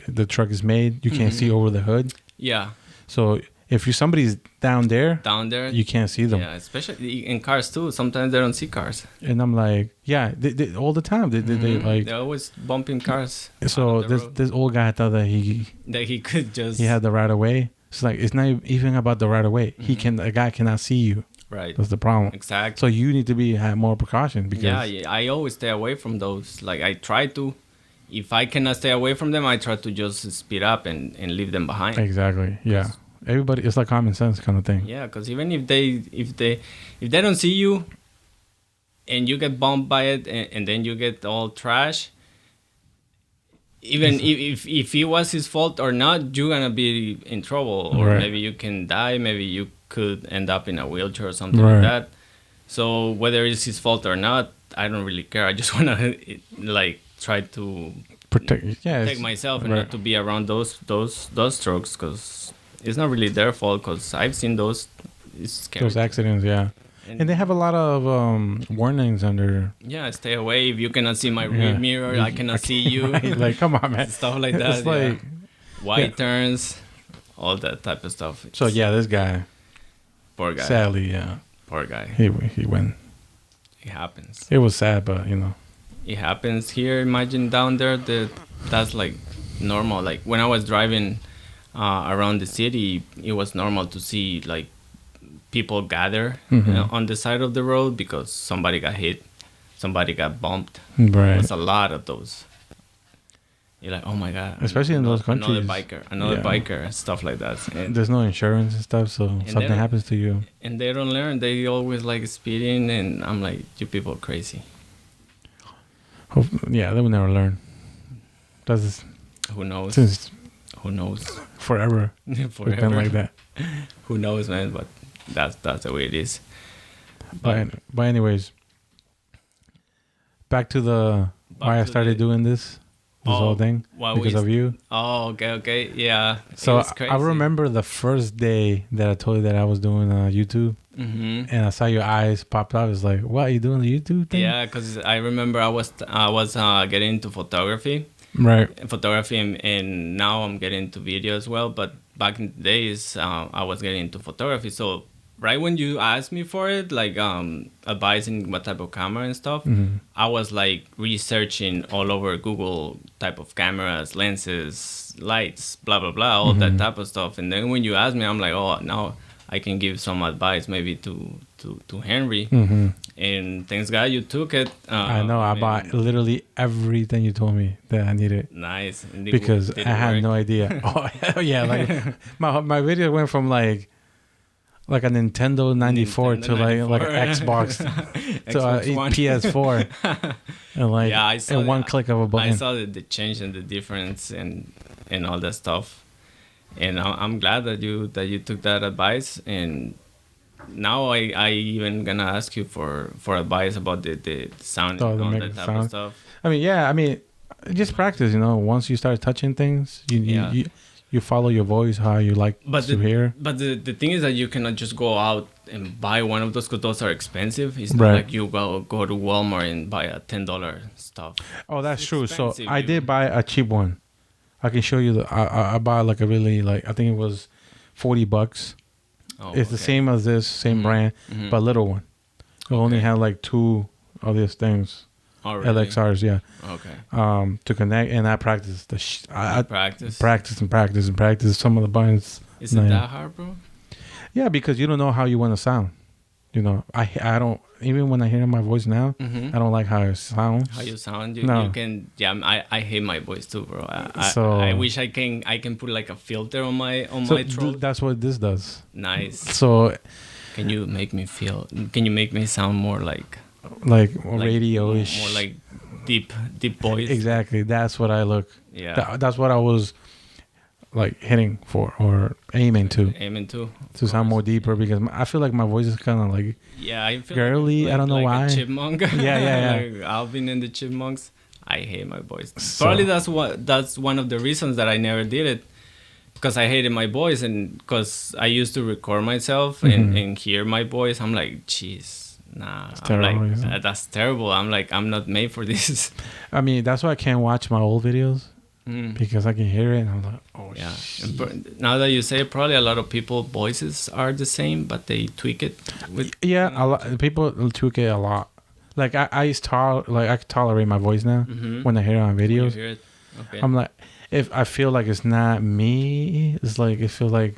the truck is made, you can't see over the hood. Yeah. So if somebody's down there, Down there. you can't see them. Yeah, especially in cars too. Sometimes they don't see cars. And I'm like, yeah, they all the time. They like. They're always bumping cars. So on the road. this old guy thought that he Could just had the right of way. It's like it's not even about the right of way. The guy cannot see you. right. That's the problem. Exactly. So you need to have more precaution because Yeah, I always stay away from those. Like I try to. If I cannot stay away from them, I try to just speed up and leave them behind. exactly, yeah. Everybody, it's like common sense kind of thing. Yeah, because even if they don't see you, and you get bumped by it, and then you get all trash. Even if it was his fault or not, you're gonna be in trouble, or Right. maybe you can die. Maybe you could end up in a wheelchair or something Right. like that. So whether it's his fault or not, I don't really care. I just wanna like try to Protect myself and right. not to be around those strokes because it's not really their fault. Because I've seen those. It's scary. those accidents, yeah. And they have a lot of warnings under. Yeah, stay away. If you cannot see my Yeah. rear mirror, I cannot see you. Right? Like, come on, man. Stuff like that. It's like, white yeah. turns, all that type of stuff. So yeah, this guy, Poor guy. sadly, yeah, Poor guy. he went. It happens. It was sad, but you know. It happens here. Imagine down there that's like normal. Like when I was driving around the city, it was normal to see like people gather on the side of the road because somebody got hit, somebody got bumped. Right. There's a lot of those. You're like, oh my god! Especially in those Another countries. another Yeah. biker, stuff like that. And, There's no insurance and stuff, so they something don't- happens to you. and they don't learn. They always like speeding, and I'm like, you people are crazy. Yeah, they will never learn. That's Who knows? since Who knows? forever. It's been like that. Who knows, man? But that's the way it is. But anyways, back to the why I started doing this whole thing because of you. Oh, okay, yeah. So I remember the first day that I told you that I was doing YouTube, and I saw your eyes popped out. It's like, what, are you doing the YouTube thing? Yeah, because I remember I was getting into photography, right? And now I'm getting into video as well. But back in the days, I was getting into photography. So right when you asked me for it, like advising what type of camera and stuff, I was like researching all over Google type of cameras, lenses, lights, blah blah blah, all that type of stuff. And then when you asked me, I'm like, oh, now I can give some advice maybe to Henry. And thanks God you took it. I know. I bought literally everything you told me that I needed. Nice. Because I had no idea. Oh hell yeah! Like my video went from like a Nintendo 94 to like an Xbox to PS4 and like in one click of a button. I saw the change and the difference and all that stuff, and I'm glad that you took that advice. And now I even gonna ask you for advice about the sound and all that type of stuff. I mean, just practice. Once you start touching things, you follow your voice, how you like to hear. But the thing is that you cannot just go out and buy one of those because those are expensive. It's not like you go to Walmart and buy a $10 stuff. Oh, that's true. So I did buy a cheap one. I can show you I bought like a really I think it was $40. Oh, it's the same as this, same brand, but little one. It only had like 2 of these things. Oh, really? LXRs, yeah. Okay. To connect, and I practice I practice some of the buttons. Is it that hard, bro? Yeah, because you don't know how you want to sound. I don't, even when I hear my voice now, I don't like how it sounds. How you sound? You can. Yeah, I hate my voice too, bro. I wish I can put like a filter on my throat. That's what this does. Nice. So, can you make me sound more like radio-ish, more like deep voice? Exactly. That's what I look. Yeah. That's what I was like hitting for or aiming to sound more deeper, because I feel like my voice is kind of like I feel girly. Like, I don't know why. A chipmunk. Yeah. Like Alvin and the Chipmunks. I hate my voice. Probably that's one of the reasons that I never did it, because I hated my voice, and because I used to record myself and hear my voice. I'm like, jeez, nah. That's terrible. I'm like, I'm not made for this. I mean, that's why I can't watch my old videos. Because I can hear it and I'm like, oh yeah. Now that you say it, probably a lot of people's voices are the same, but they tweak it. A lot people tweak it a lot. Like I tolerate my voice now when I hear it on videos. When you hear it. Okay. I'm like, if I feel like it's not me, it's like it feels like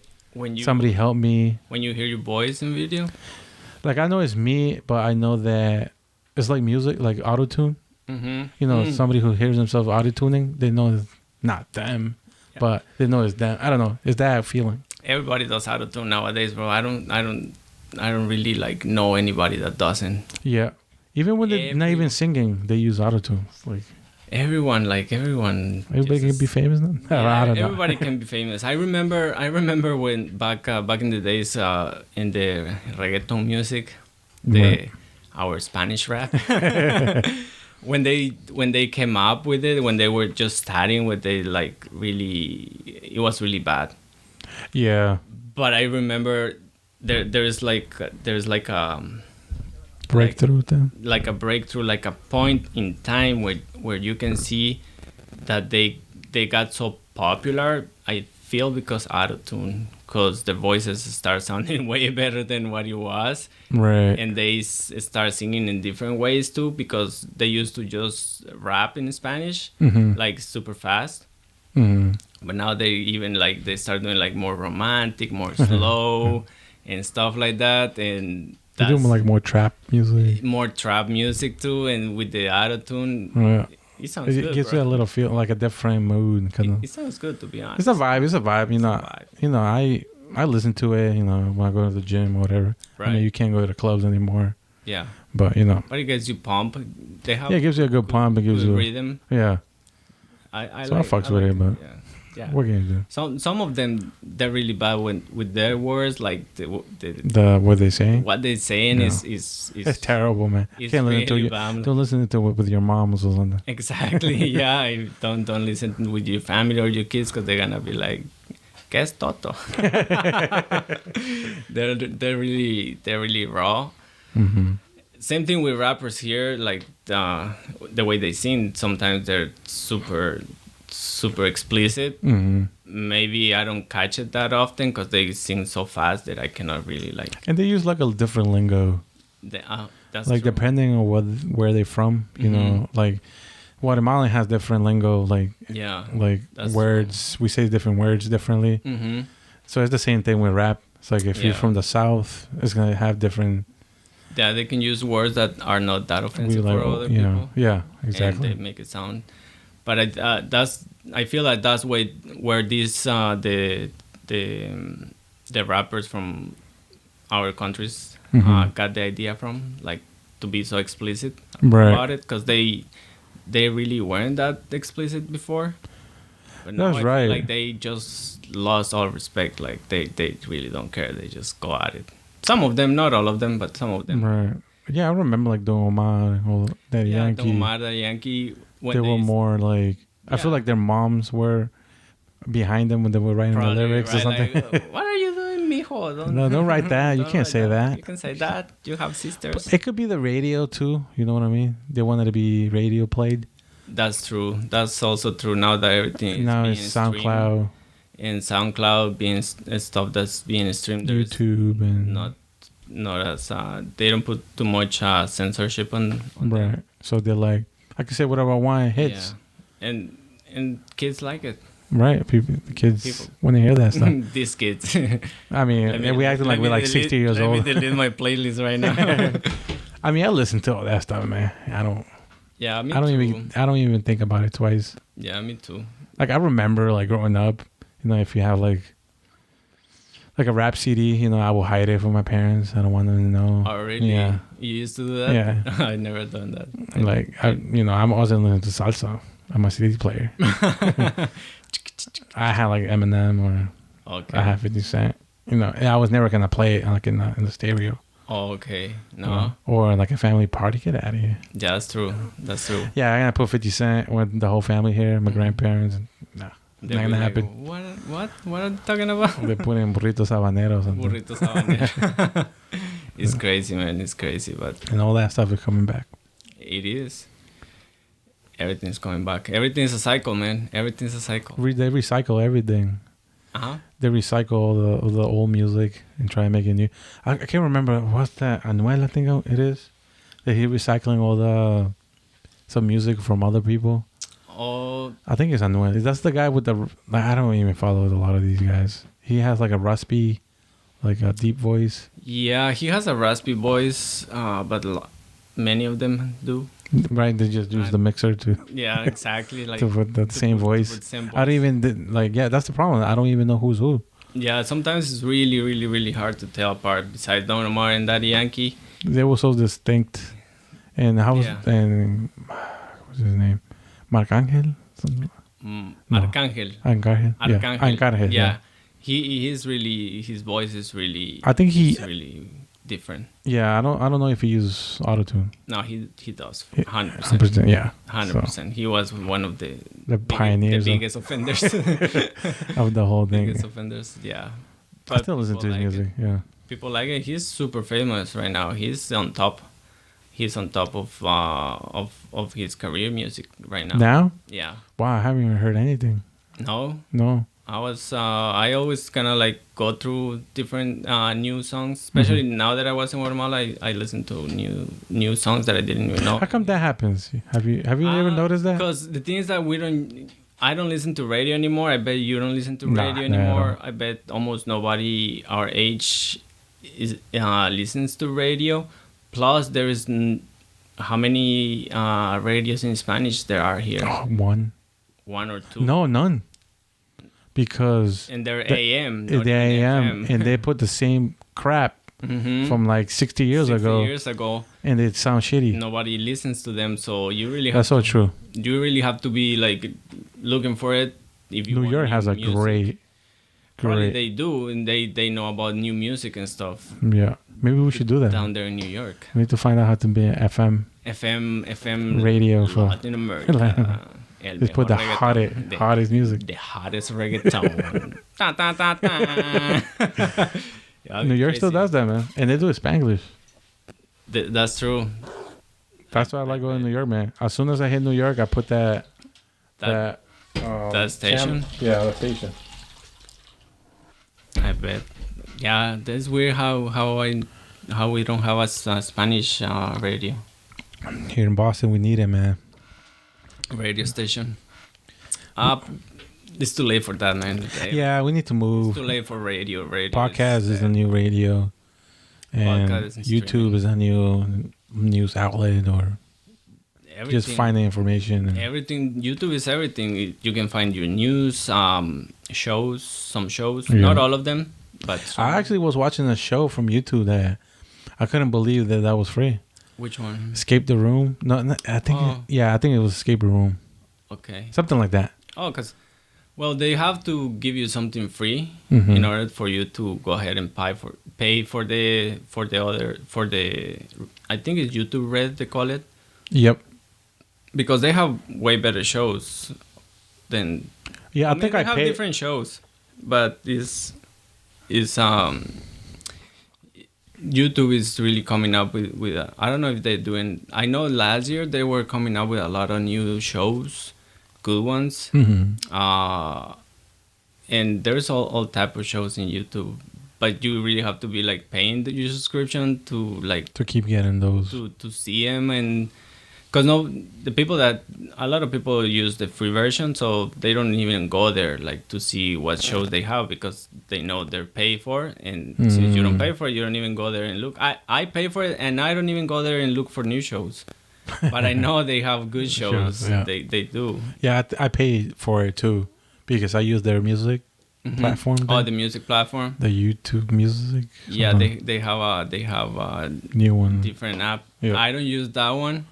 somebody help me. When you hear your voice in video, like I know it's me, but I know that it's like music, like auto tune. Somebody who hears themselves auto tuning, they know it's not them, but they know it's them. I don't know. It's that feeling. Everybody does auto tune nowadays, bro. I don't really like know anybody that doesn't. Yeah, even when they're not even singing, they use auto tune. Like everyone. Everybody can be famous then. Yeah, everybody can be famous. I remember when back in the days in the reggaeton music, our Spanish rap. When they came up with it, when they were just starting with it, like it was really bad. Yeah. But I remember there's like a breakthrough then. Like a breakthrough, like a point in time where you can see that they got so popular. I feel because auto-tune, because the voices start sounding way better than what it was. Right. And they start singing in different ways too, because they used to just rap in Spanish, like super fast. But now they start doing like more romantic, more slow and stuff like that. And they do like more trap music. More trap music too, and with the auto-tune. Yeah. It sounds good. It gives you a little feel, like a different mood. It sounds good, to be honest. It's a vibe. I listen to it, when I go to the gym or whatever. Right. I mean, you can't go to the clubs anymore. Yeah. But you know, But it gets you pump. They have yeah, it gives you a good pump. It gives good you rhythm. yeah. I So like. I fucks I with like it, but yeah. what games do? Some of them they're really bad with their words. Like What they saying? what they're saying No. is It's terrible, man. it's Can't listen to really you. bad. Don't listen to it with your mom or something. Exactly. Yeah. Don't listen with your family or your kids because they're gonna be like, "¿Qué es toto?" they're really raw. Mm-hmm. Same thing with rappers here. Like the way they sing, sometimes they're super explicit. Mm-hmm. Maybe I don't catch it that often because they sing so fast that I cannot really like. And they use like a different lingo. That's Like true. depending on where they're from, you know, like Guatemalan has different lingo, like words. True. We say different words differently. Mm-hmm. So it's the same thing with rap. It's like if you're from the South, it's gonna have different. Yeah, they can use words that are not that offensive for other people. Yeah, exactly. And they make it sound. But I feel like that's where these the rappers from our countries got the idea from, like to be so explicit about it, because they really weren't that explicit before. But now I feel like they just lost all respect. Like they really don't care. They just go at it. Some of them, not all of them, but some of them. Right. Yeah, I remember like Don Omar and that Yankee. Don Omar, the Yankee. They were more like. I feel like their moms were behind them when they were writing the lyrics or something. Like, what are you doing, mijo? Don't write that. You can't say that. You can say that. You have sisters. But it could be the radio too. You know what I mean? They wanted to be radio played. That's true. That's also true now that everything is being SoundCloud. And SoundCloud being stuff that's being streamed. YouTube and not as they don't put too much censorship on right. Them. So they're like, I can say whatever I want. Hits. Yeah. And kids like it. Right, kids want to hear that stuff. These kids. I mean, we acting like we're like 60 years old. Let me delete my playlist right now. I mean, I listen to all that stuff, man. I don't. Yeah, me I don't too. I don't even think about it twice. Yeah, me too. Like I remember, like growing up, you know, if you have like a rap CD, you know, I will hide it from my parents. I don't want them to know. Oh, really? Yeah. You used to do that? Yeah. I never done that. Like I wasn't listening to salsa on my CD player. I had like Eminem or I had 50 Cent. You know, I was never gonna play it like in the stereo. Oh, okay. No. Or like a family party. Get out of here. Yeah, that's true. That's true. Yeah, I'm gonna put 50 Cent with the whole family here, my grandparents. Nah, not gonna happen. What are you talking about? They put in burritos habaneros. Burritos habaneros. It's crazy, man. It's crazy, but and all that stuff is coming back. It is. Everything's coming back. Everything's a cycle, man. Everything's a cycle. They recycle everything. They recycle all the old music and try to make it new. I can't remember what's that Anuel. I think it is. That he's recycling all some music from other people. Oh, I think it's Anuel. That's the guy with the. I don't even follow a lot of these guys. He has like a raspy, like a deep voice. Yeah, he has a raspy voice, but many of them do. Right, they just use the mixer to. Yeah, exactly. Like to put the same voice. I don't even that's the problem. I don't even know who's who. Yeah, sometimes it's really, really, really hard to tell apart. Besides Don Omar and Daddy Yankee, they were so distinct. And and what's his name? Arcángel. Arcángel. Arcángel. Yeah. He is really, his voice is really. I think he's really different. Yeah, I don't know if he uses autotune. No, he does 100%. Yeah, 100%. So. He was one of the pioneers, the biggest offenders of the whole thing. Biggest offenders, yeah. But I still listen to his music. Yeah, people like it. He's super famous right now. He's on top. He's on top of his career music right now. Now? Yeah. Wow, I haven't even heard anything. No. I always kind of like go through different new songs, especially now that I was in Guatemala. I listen to new songs that I didn't even know. How come that happens? Have you ever noticed that? Because the thing is that I don't listen to radio anymore. I bet you don't listen to radio anymore. I bet almost nobody our age listens to radio. Plus, there is how many radios in Spanish there are here? One or two. No, none. Because and they're AM. They're AM, and they put the same crap from like 60 years 60 ago. years ago. And it sounds shitty. Nobody listens to them, so you really have That's so true. you really have to be like looking for it. If you New want York new has a music. Probably great. they do, and they know about new music and stuff. Yeah. Maybe we should do that. Down there in New York. We need to find out how to be an FM radio for Latin America. Just put the hottest music. The hottest reggaeton. Ta, ta, ta, ta. Yeah, New York crazy. still does that, man. And they do it Spanglish. That's true. That's why I like going to New York, man. As soon as I hit New York, I put that station? Yeah, the station. I bet. Yeah, that's weird how we don't have a Spanish radio Here in Boston, we need it, man. radio station. It's too late for that, man. Yeah, we need to move. It's too late for radio. Podcast is a new radio, and YouTube is a new news outlet, or just finding information. Everything. YouTube is everything. You can find your news, shows, some shows, Yeah. not all of them, but some. I actually was watching a show from YouTube that I couldn't believe that was free. Which one? Escape the Room. No, I think. Oh. I think it was Escape the Room. Okay. Something like that. Oh, because, well, they have to give you something free Mhm. in order for you to go ahead and pay for the I think it's YouTube Red they call it, Yep. because they have way better shows than. Yeah, I mean, think they I have paid. different shows, but is YouTube is really coming up with I don't know if they're doing. I know last year they were coming up with a lot of new shows, good ones. Mhm. And there's all type of shows in YouTube, but you really have to be like paying your subscription to like To keep getting those. to see them, and because a lot of people use the free version, so they don't even go there like to see what shows they have, because they know they're paid for, and since you don't pay for it, you don't even go there and look. I pay for it, and I don't even go there and look for new shows, but I know they have good shows. Yeah. They do. Yeah, I paid for it too because I use their music platform. Oh, thing. the music platform. The YouTube music. Yeah, something. they have a New one. different app. Yeah. I don't use that one.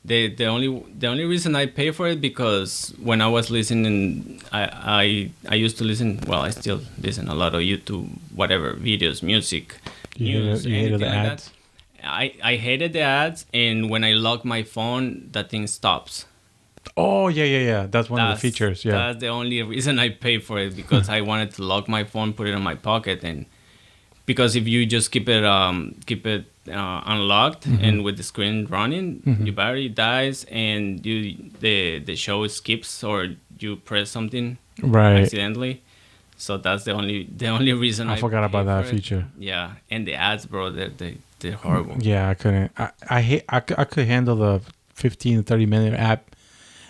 The only reason I pay for it, because when I was listening, I used to listen. Well, I still listen a lot of YouTube, whatever videos, music, news, You hated anything the like ads. that. I hated the ads, and when I lock my phone, that thing stops. Oh yeah. That's one of the features. Yeah. That's the only reason I pay for it, because I wanted to lock my phone, put it in my pocket, and because if you just keep it unlocked and with the screen running, your battery dies, and the show skips, or you press something Right. accidentally. So that's the only reason I forgot about pay that for it. feature. Yeah, and the ads, bro, they're horrible. Yeah, I couldn't. I could handle the 15 30 minute app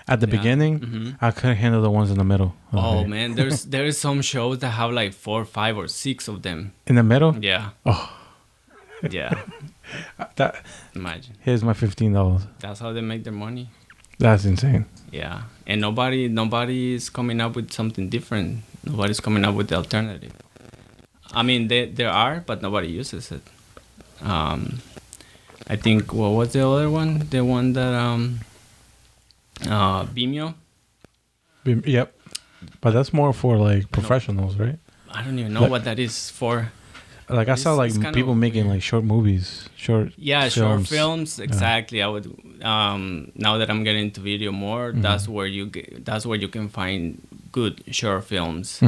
at the beginning. I couldn't handle the ones in the middle. Oh man, there's some shows that have like 4, 5, or 6 of them. In the middle? Yeah. Oh. Yeah. That Imagine. here's my $15. That's how they make their money. That's insane. Yeah, and nobody is coming up with something different. Nobody's coming up with the alternative. I mean, there are, but nobody uses it. I think, what was the other one? The one that Vimeo. Yep. But that's more for like professionals, right? I don't even know what that is for. Like I saw like it's kind people of making like short movies, short short films. Exactly. I would now that I'm getting into video more, that's where you can find good short films.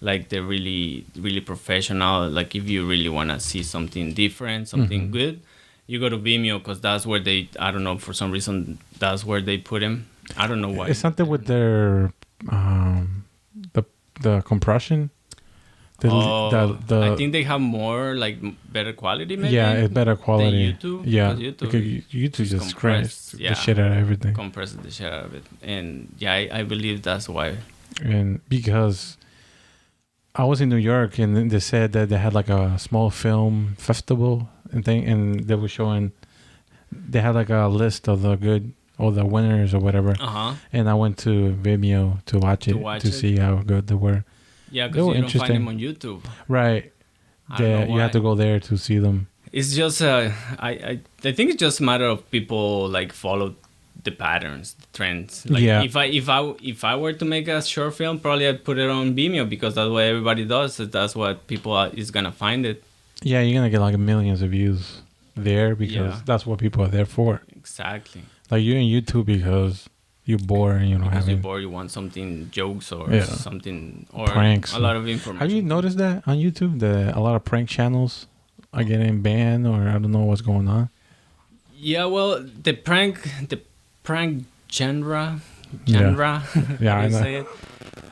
Like they're really really professional. Like if you really want to see something different, something good, you go to Vimeo, because that's where I don't know, for some reason that's where they put him. I don't know why. It's something with their the compression. I think they have more like better quality. Maybe. Yeah, it's better quality. Than YouTube. Yeah, because YouTube just cranks yeah, the shit out of everything. Compresses the shit out of it, and yeah, I believe that's why. And because I was in New York, and then they said that they had like a small film festival and thing, and they were showing. They had like a list of the good or the winners or whatever. And I went to Vimeo to watch it to see how good they were. Yeah, because you don't find them on YouTube. Right. You have to go there to see them. It's just I think it's just a matter of people like follow the patterns, the trends. Like Yeah. if I were to make a short film, probably I'd put it on Vimeo because that's what everybody does. That's what people is gonna find it. Yeah, you're gonna get like millions of views there because Yeah. that's what people are there for. Exactly. Like you're in YouTube because you're bored and you don't Because have you're any bored, you want something jokes or Yeah. something or pranks. a lot of information. Have you noticed that on YouTube that a lot of prank channels are getting banned or I don't know what's going on? Yeah, well, the prank genre, Yeah. how Yeah, do I you know. say it?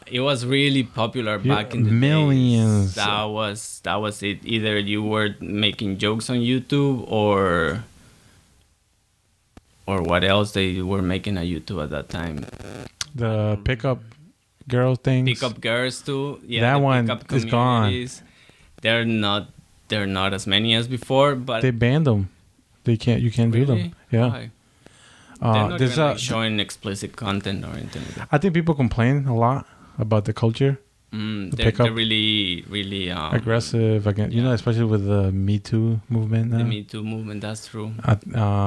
It was really popular Yeah, back in the millions. days. That was it. Either you were making jokes on YouTube or what else they were making on YouTube at that time. The pickup girl things. Pickup girls too. Yeah, That the one pickup is gone. communities. They're not as many as before, but They banned them. You can't do really? them. Yeah. Why? They're not there's even like showing explicit content or anything like that. I think people complain a lot about the culture. They're really, really Aggressive again, yeah. Especially with the Me Too movement now. The Me Too movement. That's true.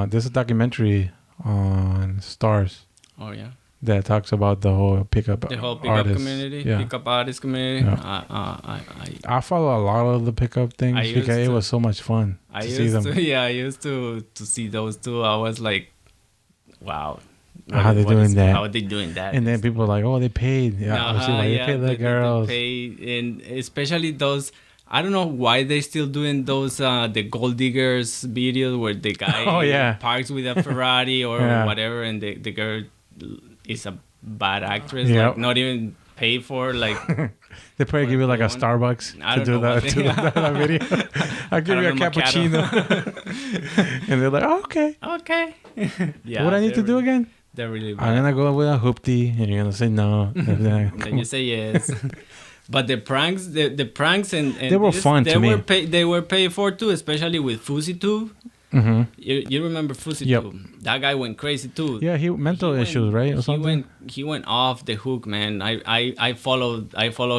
There's a documentary on Stars Oh yeah, that talks about the whole pickup artist. community, Yeah. pickup artist community. Yeah. I follow a lot of the pickup things because it was so much fun to see them. I used to see those too. I was like, wow. How are they doing that? How are they doing that? And then people are like, oh, they paid. Yeah, obviously, they paid the girls. They pay, and especially those. I don't know why they still doing those the gold diggers videos where the guy parks with a Ferrari or whatever, and the girl is a bad actress, like not even pay for like. They probably give you like a Starbucks to do that video. I'll give you a cappuccino. And they're like, oh, okay. Okay. Yeah. What I need to do again? They're really bad. I'm going to go with a hoopty and you're going to say no. Then you say yes. But the pranks, the pranks and they were fun to me. They were paid for too, especially with FuzzyTube. Mm-hmm. You remember FuzzyTube? Yep. That guy went crazy too. Yeah, mental issues, right? Or something. He went off the hook, man. I followed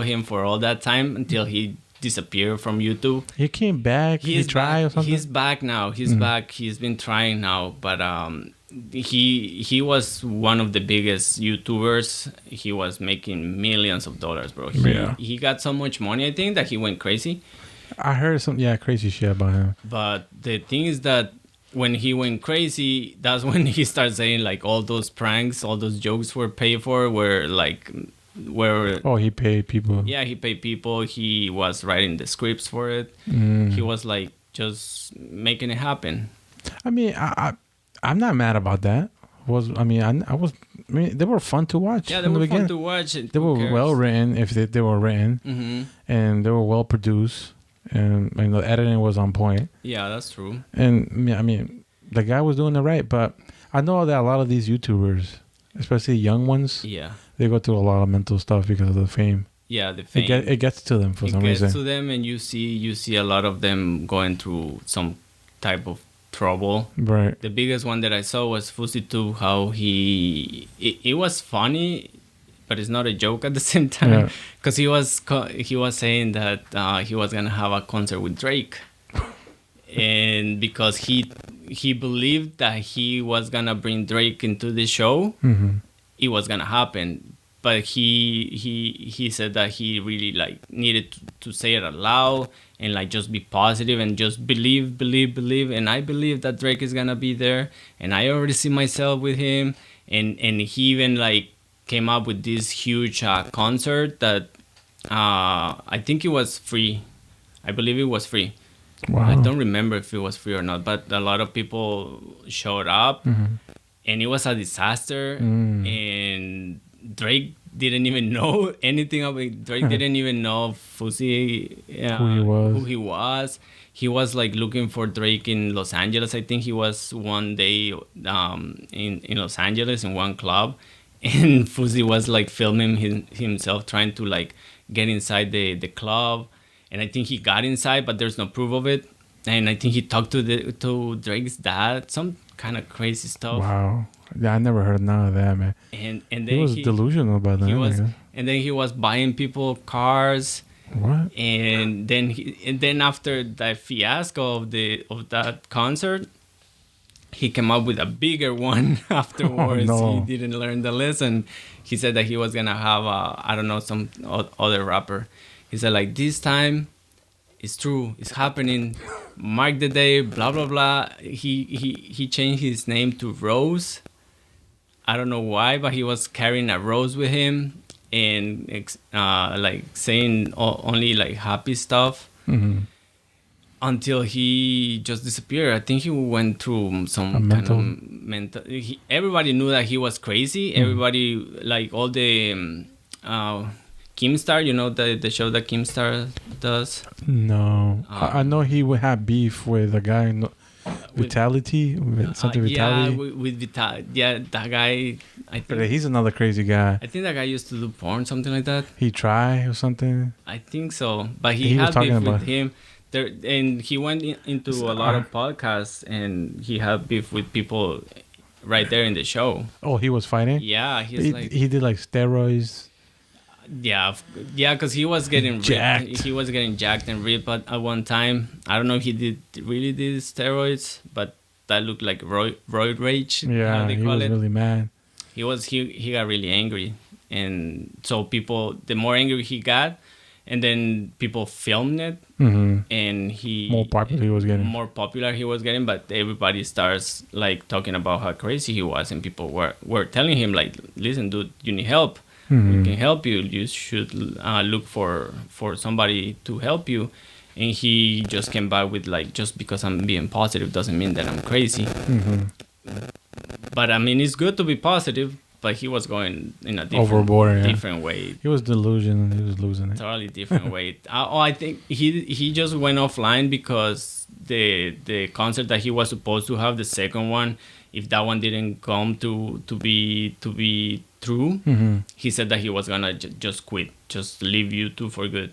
him for all that time until he disappeared from YouTube. He came back. He tried or something. He's back now. He's back. He's been trying now, but he was one of the biggest YouTubers. He was making millions of dollars, bro. He got so much money, I think, that he went crazy. I heard some crazy shit about him. But the thing is that when he went crazy, that's when he started saying like all those pranks, all those jokes were paid for, he paid people. Yeah, he paid people. He was writing the scripts for it. He was like just making it happen. I mean, I'm not mad about that. They were fun to watch. Yeah, they were fun to watch. They were well written if they were written, and they were well produced, and the editing was on point. Yeah, that's true. And I mean, the guy was doing it right. But I know that a lot of these YouTubers, especially young ones, they go through a lot of mental stuff because of the fame. Yeah, the fame. It gets to them for some reason. It gets to them, and you see a lot of them going through some type of trouble. Right. The biggest one that I saw was FuzzyTube. How it was funny, but it's not a joke at the same time, because he was saying that he was gonna have a concert with Drake, and because he believed that he was gonna bring Drake into the show, it was gonna happen. But he said that he really like needed to say it aloud and like just be positive and just believe. And I believe that Drake is gonna be there, and I already see myself with him. And he even like came up with this huge concert that I think it was free. I believe it was free. Wow. I don't remember if it was free or not, but a lot of people showed up, and it was a disaster. And Drake didn't even know anything about it. Drake didn't even know Fuzzy who he was. He was like looking for Drake in Los Angeles. I think he was one day in Los Angeles in one club, and Fuzzy was like filming himself trying to like get inside the club. And I think he got inside, but there's no proof of it. And I think he talked to Drake's dad, some kind of crazy stuff. Wow. Yeah, I never heard none of that, man. And then he was delusional about that. And then he was buying people cars, What? And then after that fiasco of that concert, he came up with a bigger one afterwards. Oh, He no. didn't learn the lesson. He said that he was gonna have I don't know, some other rapper. He said like, this time it's true, it's happening. Mark the day, blah blah blah. He changed his name to Rose. I don't know why, but he was carrying a rose with him and like saying only like happy stuff. Mm-hmm. Until he just disappeared. I think he went through some A kind mental. of mental. Everybody knew that he was crazy. Everybody, like all the Keemstar, you know, the show that Keemstar does. No. I know he would have beef with a guy, Vitality, something Yeah, Vitality. with Vital. Yeah, that guy. I But think he's another crazy guy. I think that guy used to do porn, something like that. He tried or something. I think so, but He was had talking beef about- with him. There, and he went into a lot of podcasts, and he had beef with people right there in the show. Oh, he was fighting? Yeah, He did like steroids. yeah, because he was getting Jacked. ripped. He was getting jacked and ripped at one time. I don't know if he really did steroids, but that looked like roid rage. Yeah, how they he call was it. really mad. He got really angry, and so people, the more angry he got, and then people filmed it, Mm-hmm. and More popular he was getting. more popular he was getting, but everybody starts like talking about how crazy he was, and people were telling him like, listen dude, you need help. Mhm. We can help you. You should look for somebody to help you. And he just came back with like, just because I'm being positive doesn't mean that I'm crazy. Mm-hmm. But I mean, it's good to be positive, but he was going in a Overboard, yeah. different way. He was delusional. He was losing it. Totally different way. I think he just went offline because the concert that he was supposed to have, the second one, if that one didn't come to be true, Mm-hmm. he said that he was gonna just quit, just leave YouTube for good.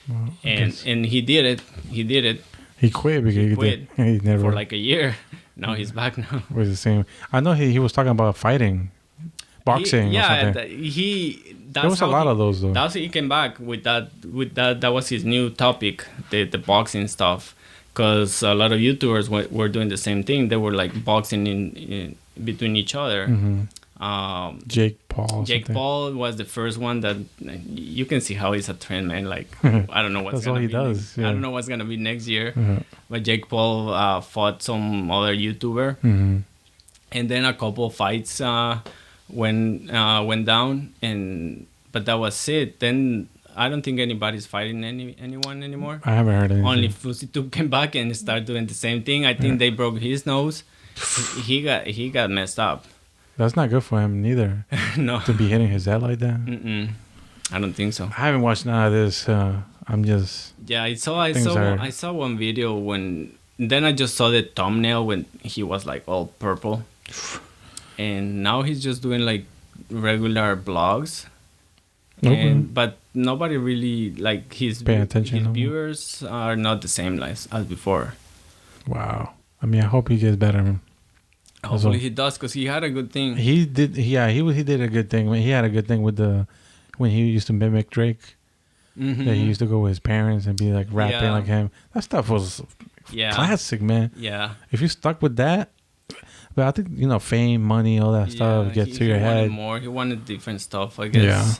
Well, I And guess he did it. He did it he quit because he quit he never for like a year. Now he's back now. was the same. I know he was talking about fighting, boxing or something. That's There was a how lot of those though. That's he came back with that. That was his new topic, the boxing stuff, because a lot of YouTubers were doing the same thing. They were like boxing in between each other. Mm-hmm. Jake Paul. Jake something. Paul was the first one that you can see how he's a trend man. Like I don't know what's That's all gonna he be. does, I yeah. don't know what's gonna be next year. Uh-huh. But Jake Paul fought some other YouTuber, Mm-hmm. and then a couple of fights went down, but that was it. Then I don't think anybody's fighting anyone anymore. I haven't heard anything. Only Fusitu came back and started doing the same thing. I think they broke his nose. He got messed up. That's not good for him neither. No, To be hitting his head like that. I don't think so. I haven't watched none of this. I'm just. Yeah, I Things are- saw one video when then I just saw the thumbnail when he was like all purple, and now he's just doing like regular blogs. Okay. But nobody really like his Pay attention His no more. viewers are not the same as before. Wow. I mean, I hope he gets better. Hopefully he does, because he had a good thing. He did. Yeah, he did a good thing. He had a good thing with when he used to mimic Drake. Mhm. That he used to go with his parents and be like rapping Yeah. like him. That stuff was Yeah. classic, man. Yeah. If you stuck with that, but I think fame, money, all that stuff gets to your he wanted head. more. He wanted different stuff, I guess. Yeah.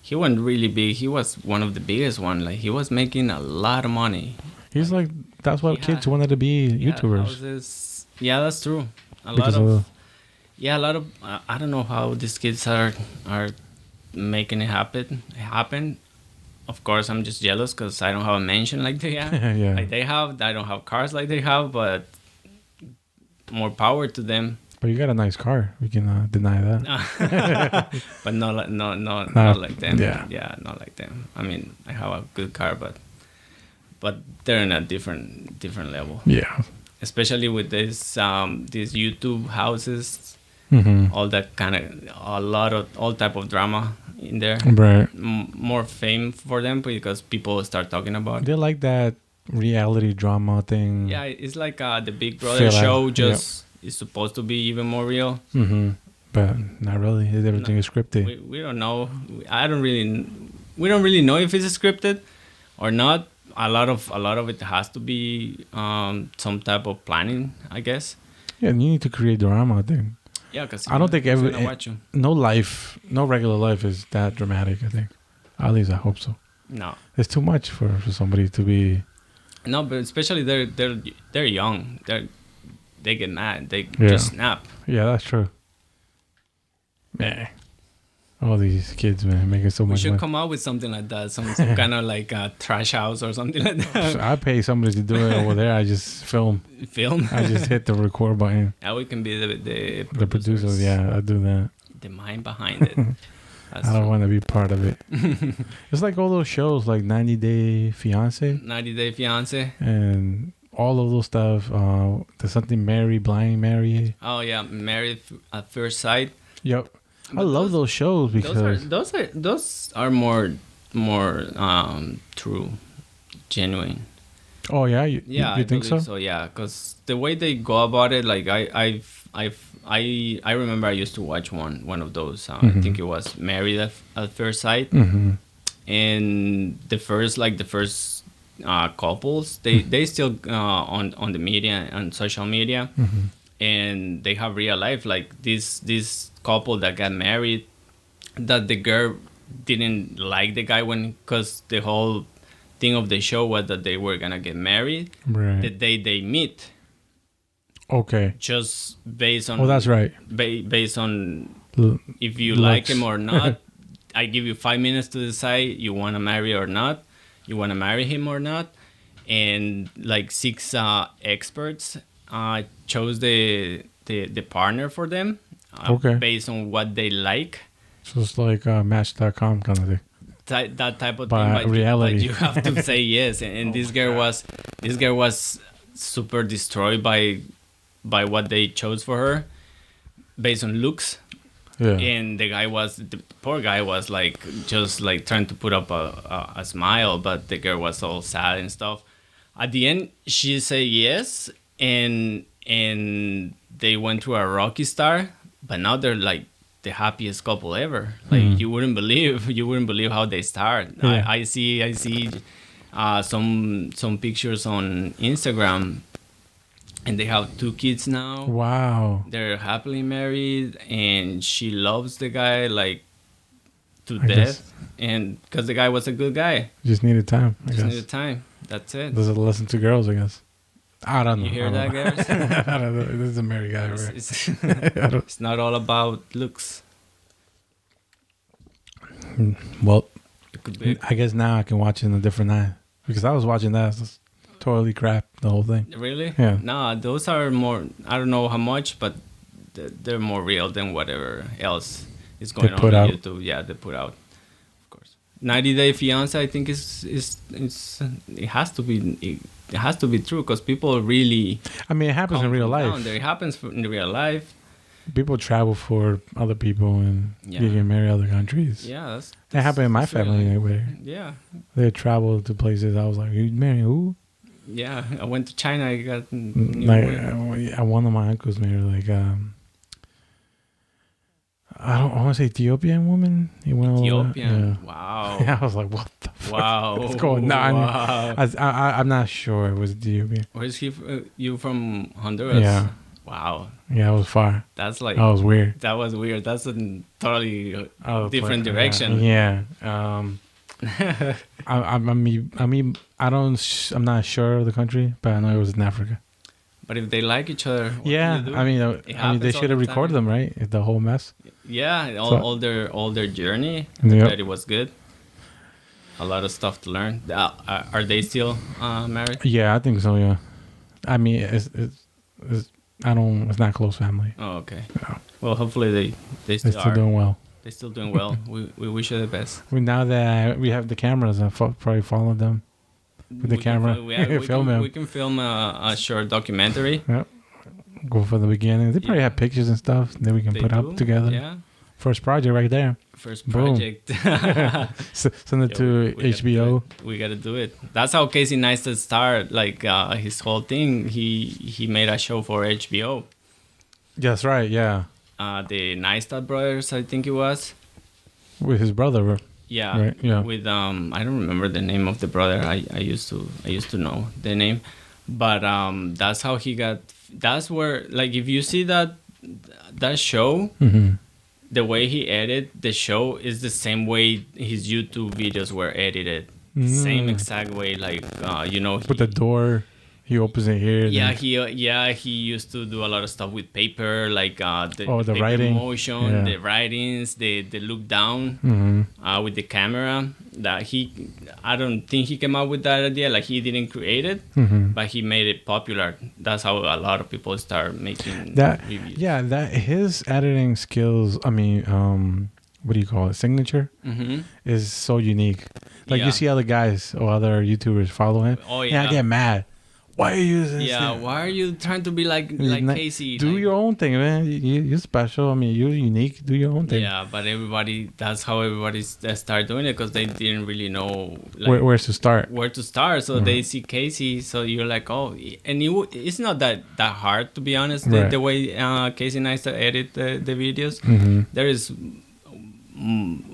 He wasn't really big. He was one of the biggest one. Like he was making a lot of money. He's like that's what Yeah. kids wanted to be Yeah, YouTubers. houses. Yeah, that's true. A Because lot of of yeah, a lot of I don't know how these kids are making it happen. Of course, I'm just jealous because I don't have a mansion like they have. Yeah. Like they have. I don't have cars like they have, but more power to them. But you got a nice car. We can deny that. But not like them. Yeah. Not like them. I mean, I have a good car, but they're in a different level. Yeah. Especially with these YouTube houses, Mm-hmm. all that kind of all type of drama in there. Right. More fame for them because people start talking about. They like that reality drama thing. Yeah, it's like the Big Brother Feel show. like- Just is supposed to be even more real. Mm-hmm. But not really. Everything is scripted. We don't know. We don't really know if it's scripted, or not. A lot of it has to be some type of planning, I guess. Yeah, and you need to create drama, I think. Yeah, because I don't think gonna watch you. no regular life is that dramatic, I think. At least I hope so. No, It's too much for somebody to be... no, but especially they're young. They get mad. They Yeah. just snap. Yeah, that's true. Man. All these kids, man, making so We much should money. come up with something like that, some kind of like trash house or something like that. So I pay somebody to do it over there. I just film. Film. I just hit the record button. Yeah, we can be the Producers, yeah, I do that. the mind behind it. That's I don't true. want to be part of it. It's like all those shows, like 90 Day Fiance 90 Day Fiance. and all of those stuff. There's something Blind Mary. Oh yeah, Married at First Sight. Yep. I But love those shows because those are more true, genuine. oh yeah, Yeah, you I think believe so? Yeah, because the way they go about it, like I remember I used to watch one of those. I think it was Married at First Sight, Mm-hmm. and the first couples they still on the media on social media, and they have real life like this couple that got married, that the girl didn't like the guy because the whole thing of the show was that they were gonna get married Right. the day they meet, Okay. just based on Oh, that's right. based on L- if you like looks. him or not. I give you 5 minutes to decide you want to marry or not, you want to marry him or not, and like 6 experts chose the partner for them Okay. based on what they like. So it's like Match.com kind of thing. That type of By thing, but reality. you have to say yes. And this girl was super destroyed by what they chose for her based on looks. Yeah. And the poor guy was like just like trying to put up a smile, but the girl was all sad and stuff. At the end, she said yes, and they went to a rocky star, but now they're like the happiest couple ever. Like you wouldn't believe how they start. Yeah. I see some pictures on Instagram, and they have 2 kids now. Wow. They're happily married, and she loves the guy like to I death, guess. and because the guy was a good guy. Just needed time, I Just guess. needed time. That's it. This is a lesson to girls, I guess. I don't know. You hear I that, don't know. guys? I don't know. This is a married guy, It's, right? it's, I don't- it's not all about looks. Well, It could be I guess now I can watch it in a different eye. Because I was watching that. It's totally crap, the whole thing. really. Yeah. Nah, those are more. I don't know how much, but they're more real than whatever else is going on put on out. YouTube. Yeah, they put out, of course. 90 Day Fiance, I think it has to be. It has to be true because people really I mean, it happens in come real from down life. there. It happens in real life. People travel for other people and Yeah. you can marry other countries. Yeah, That happened in my that's real family life. anyway. Yeah, They traveled to places. I was like, you marrying who? yeah. I went to China. I got Like, one of my uncles married like I want to say Ethiopian woman. He went all Ethiopian. Yeah. Wow. Yeah, I was like, what the fuck? Wow. What's going on? Wow. I'm not sure it was Ethiopian. Where is he? You from Honduras? Yeah. Wow. Yeah, it was far. That's like That was weird. that was weird. That's a totally I was different like, direction. Yeah. I mean, I'm not sure of the country, but I know it was in Africa. But if they like each other, what Yeah, can you do? I mean, It they happens all should have the recorded time. them, right? The whole mess. Yeah, So- all their journey. Yep. That it was good. A lot of stuff to learn. Are they still married? Yeah, I think so. Yeah, I mean, it's it's not close family. Oh, okay. No. Well, hopefully they They're still still are. doing well. They're still doing well. We wish you the best. Now that we have the cameras, I probably follow them with the camera. We can film a short documentary. Yep. Go for the beginning. They probably Yeah. have pictures and stuff that we can They put do, up together. Yeah. First project right there. First Boom. project. Send it Yeah, to we gotta do HBO. it. We gotta do it. That's how Casey Neistat started. Like his whole thing. He made a show for HBO. That's right. Yeah, The Neistat brothers, I think it was. with his brother. Yeah, Right. Yeah. with I don't remember the name of the brother. I used to know the name, but that's how he got. That's where, like, if you see that show, Mm-hmm. the way he edited the show is the same way his YouTube videos were edited. Same exact way, like With the door, he opens it here. yeah, Then, he used to do a lot of stuff with paper, like oh, the the paper writing. motion, Yeah. the writings, the look down Mm-hmm. with the camera. That I don't think he came up with that idea. Like, he didn't create it, Mm-hmm. but he made it popular. That's how a lot of people start making That reviews. yeah, that his editing skills. I mean, what do you call it? Signature Mm-hmm. is so unique. Like Yeah. you see other guys or other YouTubers follow him. Oh, and yeah. I get mad. Why are you using this? Yeah, thing? why are you trying to be like Casey? Do like, your own thing, man. You're special. I mean, you're unique. Do your own thing. Yeah, but that's how everybody started doing it, because they didn't really know like, Where's to start? where to start. So they see Casey, so you're like, oh, and it's not that hard, to be honest. Right. The way Casey and I edit the videos, Mm-hmm. there is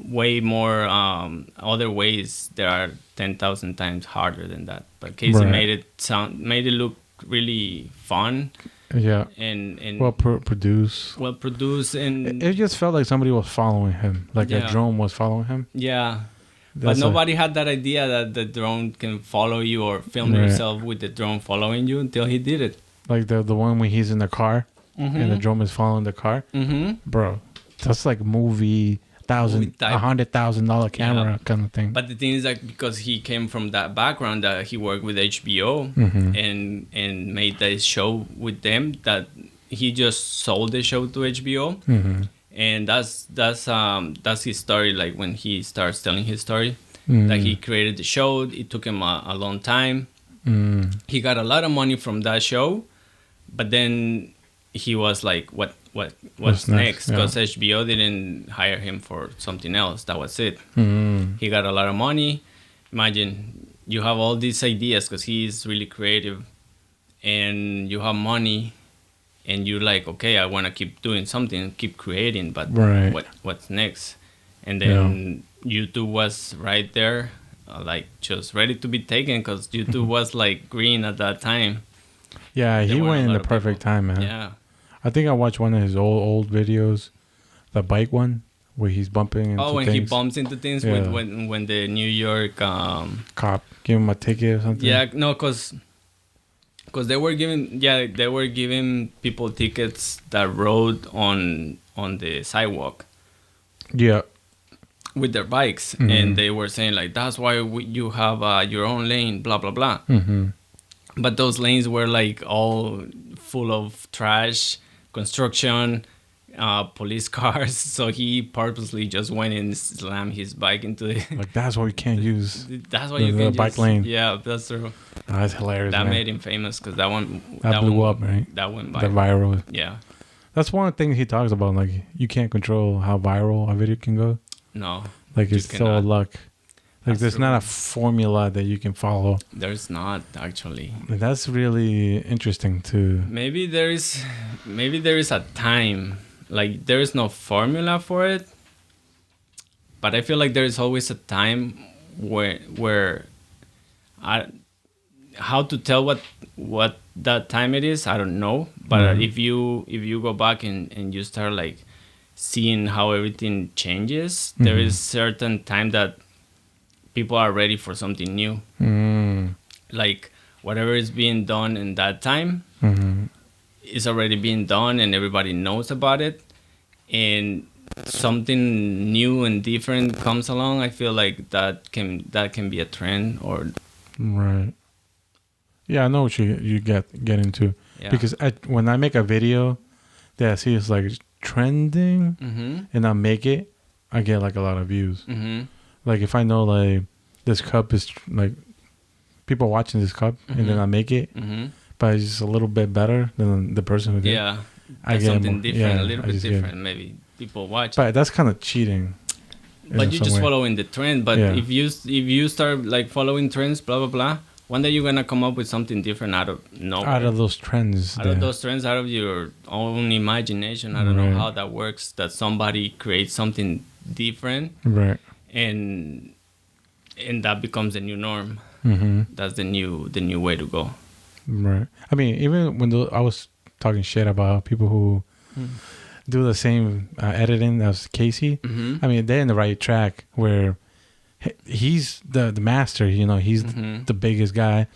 way more other ways. There are 10,000 times harder than that. But Casey Right. made it look really fun Yeah. and Well produced. well produced, and It just felt like somebody was following him, like Yeah. a drone was following him. yeah. But That's nobody had that idea that the drone can follow you or film Right. yourself with the drone following you until he did it. like the one when he's in the car and the drone is following the car, Mm-hmm. bro. That's like movie Movie type. $100,000 camera kind of thing. But the thing is that because he came from that background, that he worked with HBO Mhm. and made this show with them, that he just sold the show to HBO. Mhm. And that's his story. Like, when he starts telling his story, Mm. that he created the show, it took him a long time. Mm. He got a lot of money from that show, but then he was like, what's What's next? next? Yeah. Because HBO didn't hire him for something else. That was it. Mm. He got a lot of money. Imagine you have all these ideas, because he's really creative, and you have money, and you're like, okay, I want to keep doing something, keep creating, but Right. what's next? And then YouTube was right there, like, just ready to be taken, because YouTube was like green at that time. Yeah, There he weren't went a in lot the of perfect people. time, man. Yeah. I think I watched one of his old videos, the bike one, where he's bumping into Oh, when things. he bumps into things Yeah. with when the New York Cop give him a ticket or something. yeah, no, because they were giving people tickets that rode on the sidewalk Yeah. with their bikes, and they were saying like, that's why you have your own lane, blah blah blah. Mm-hmm. But those lanes were like all full of trash, construction, police cars. So he purposely just went and slammed his bike into it. Like, that's why we can't use. That's why The- you the can bike just, lane. Yeah, that's true. That's hilarious, That man. made him famous, because That blew one, up, right? That went by. The viral. Yeah. That's one thing he talks about. Like, you can't control how viral a video can go. No. Like, You it's so cannot. luck. Like, That's there's true. not a formula that you can follow. There's not, actually. And that's really interesting too. Maybe there is a time. Like, there is no formula for it. But I feel like there is always a time where how to tell what that time it is, I don't know. But if you go back and you start like seeing how everything changes, there is certain time that people are ready for something new. Mm. Like, whatever is being done in that time Mm-hmm. is already being done, and everybody knows about it. And something new and different comes along, I feel like that can be a trend, or Right. Yeah, I know what you get into. yeah. Because when I make a video that I see is like trending Mm-hmm. and I make it, I get like a lot of views. Mm-hmm. Like if I know like this cup is like people watching this cup and then I make it, Mm-hmm. but it's just a little bit better than the person who did. Yeah. I That's get something more- different, yeah, a little I bit just get- different. Maybe people watch. But that's kind of cheating. in But you're some just way. following the trend. But Yeah. if you start like following trends, blah blah blah, one day you're gonna come up with something different out of nowhere. Out of those trends. Out of those trends, out of your own imagination. I don't know how that works. That somebody creates something different, Right. and that becomes the new norm. That's the new way to go. Right. I mean, even when I was talking shit about people who do the same editing as Casey, I mean, they're in the right track where he's the master. You know, he's the biggest guy.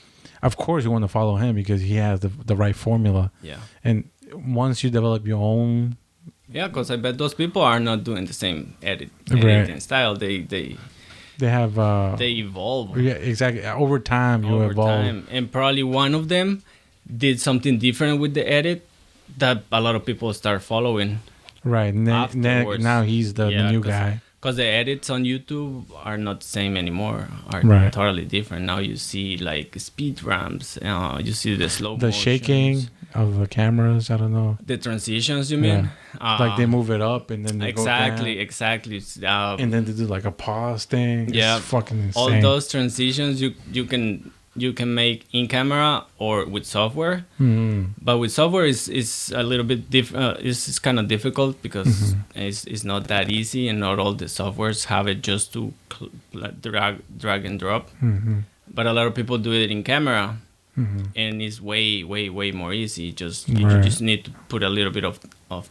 Of course, you want to follow him because he has the right formula. Yeah. And once you develop your own. Yeah, because I bet those people are not doing the same editing style. They have they evolve. Yeah, exactly. Over time, you evolve. And probably one of them did something different with the edit that a lot of people start following. Right. Now he's the new guy. Because the edits on YouTube are not the same anymore. Are totally different. Now you see like speed ramps. You see the slow the shaking of the cameras. I don't know. The transitions, you mean? Like they move it up and then they go down. Exactly. And then they do like a pause thing. Yeah, it's fucking insane. All those transitions you can make in camera or with software. But with software is a little bit different. It's kind of difficult because it's not that easy, and not all the softwares have it just to drag and drop. But a lot of people do it in camera. And it's way more easy. You just need to put a little bit of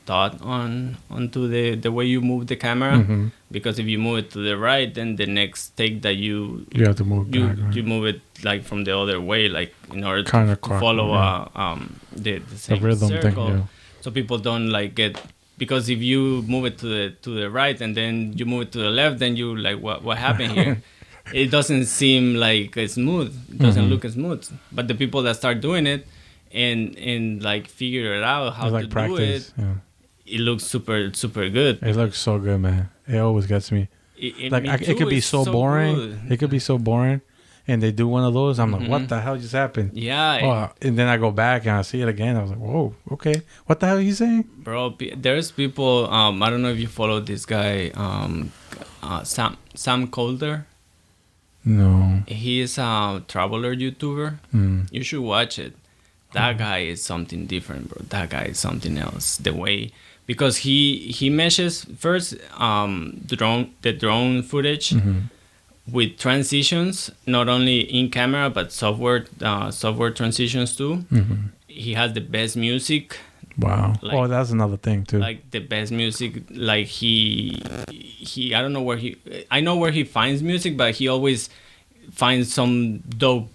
thought onto the way you move the camera, because if you move it to the right, then the next take that you have to move back, right? You move it like from the other way, like in order to follow the same rhythm circle. thing, So people don't like get, because if you move it to the right and then you move it to the left, then you like what happened here. It doesn't seem like it's smooth. It doesn't look smooth. But the people that start doing it and like figure it out how to practice, do it, it looks super good. It looks so good, man. It always gets me. It could be so boring. Good. It could be so boring. And they do one of those. I'm like, what the hell just happened? Yeah. And then I go back and I see it again. I was like, whoa, okay. What the hell are you saying? Bro, there's people, I don't know if you follow this guy, Sam Calder. No. He is a traveler YouTuber. You should watch it. That guy is something different, bro. That guy is something else. The way, because he meshes first the drone footage with transitions, not only in camera but software transitions too. He has the best music. Wow. That's another thing too. Like the best music. Like he I don't know where I know where he finds music, but he always finds some dope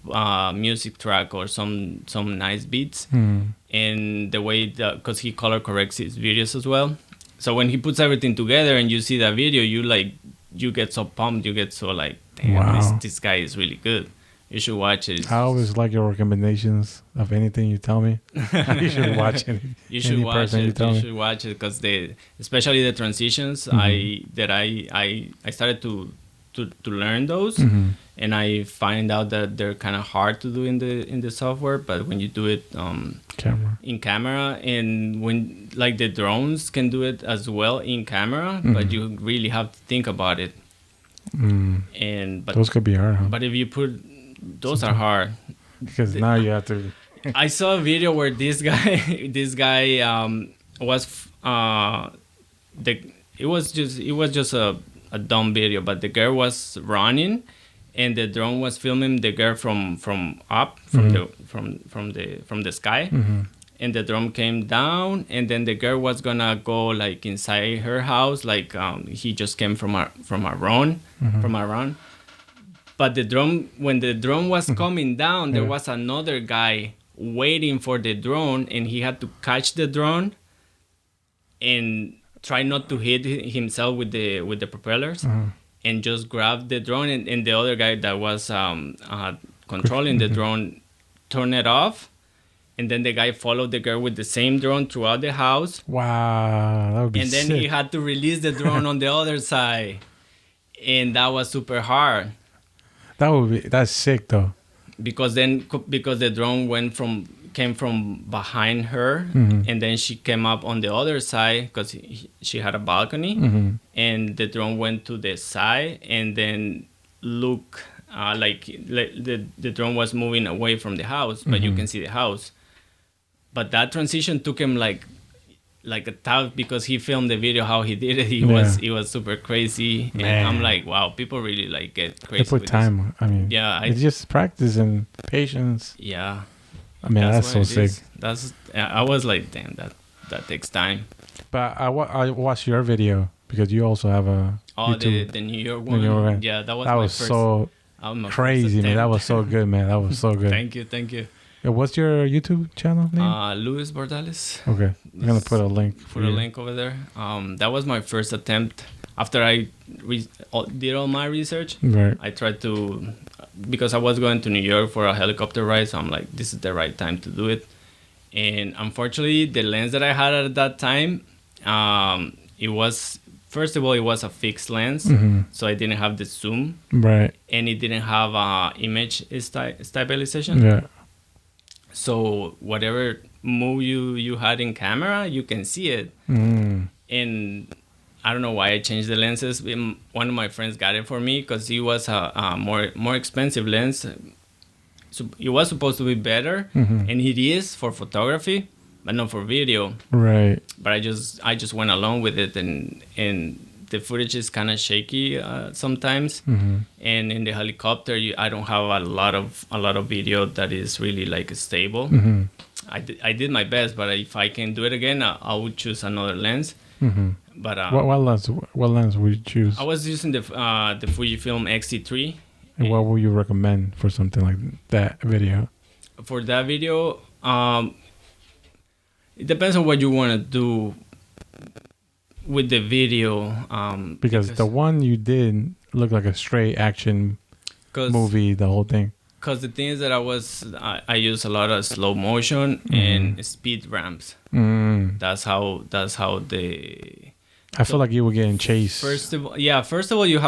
music track or some nice beats. And the way that, because he color corrects his videos as well. So when he puts everything together and you see that video, you get so pumped, you get so like, damn, this guy is really good. You should watch it. I always like your recommendations of anything you tell me. You should watch it. You should watch it. You should watch it because especially the transitions. I started to learn those, and I find out that they're kind of hard to do in the software. But when you do it in camera, and when like the drones can do it as well in camera, but you really have to think about it. But those could be hard. Huh? But if you put those are hard because now you have to. I saw a video where this guy was it was just a dumb video, but the girl was running and the drone was filming the girl from the sky, and the drone came down, and then the girl was gonna go like inside her house, like he just came from a run. But when the drone was coming down, there was another guy waiting for the drone, and he had to catch the drone and try not to hit himself with the propellers, and just grab the drone, and the other guy that was controlling the drone turned it off, and then the guy followed the girl with the same drone throughout the house. Wow, that would be sick. And then he had to release the drone on the other side, and that was super hard. That's sick though. Because the drone came from behind her, and then she came up on the other side because she had a balcony, and the drone went to the side, and then the drone was moving away from the house, but you can see the house. But that transition took him like like a tout because he filmed the video how he did it. He was super crazy, and Man. I'm like, wow, people really like get They crazy. put with time. This. I mean, Yeah, it's just practice and patience. Yeah, I mean, that's so sick. I was like, damn, that takes time. But I watched your video because you also have a YouTube. The New York one. Yeah, that was first, so crazy, man. That was so good, man. That was so good. Thank you. What's your YouTube channel name? Louis Bardales. Okay, I'm gonna put a link. Put a link over there. That was my first attempt. After I did all my research, right. I tried to, because I was going to New York for a helicopter ride, so I'm like, this is the right time to do it. And unfortunately, the lens that I had at that time, it was, first of all, it was a fixed lens, so I didn't have the zoom, right, and it didn't have image stabilization. Yeah. So whatever move you had in camera, you can see it. And I don't know why I changed the lenses. One of my friends got it for me because it was a more expensive lens. So it was supposed to be better, and it is for photography, but not for video. Right. But I just went along with it, and the footage is kind of shaky sometimes. And in the helicopter, I don't have a lot of video that is really like stable. I did my best, but if I can do it again, I would choose another lens. But what lens would you choose? I was using the Fujifilm X-T3. And what would you recommend for something like that video? For that video, it depends on what you want to do with the video. Because the one you did looked like a straight action movie, the whole thing. Because the thing is that I use a lot of slow motion and speed ramps. That's how I feel like you were getting chased. First of all, your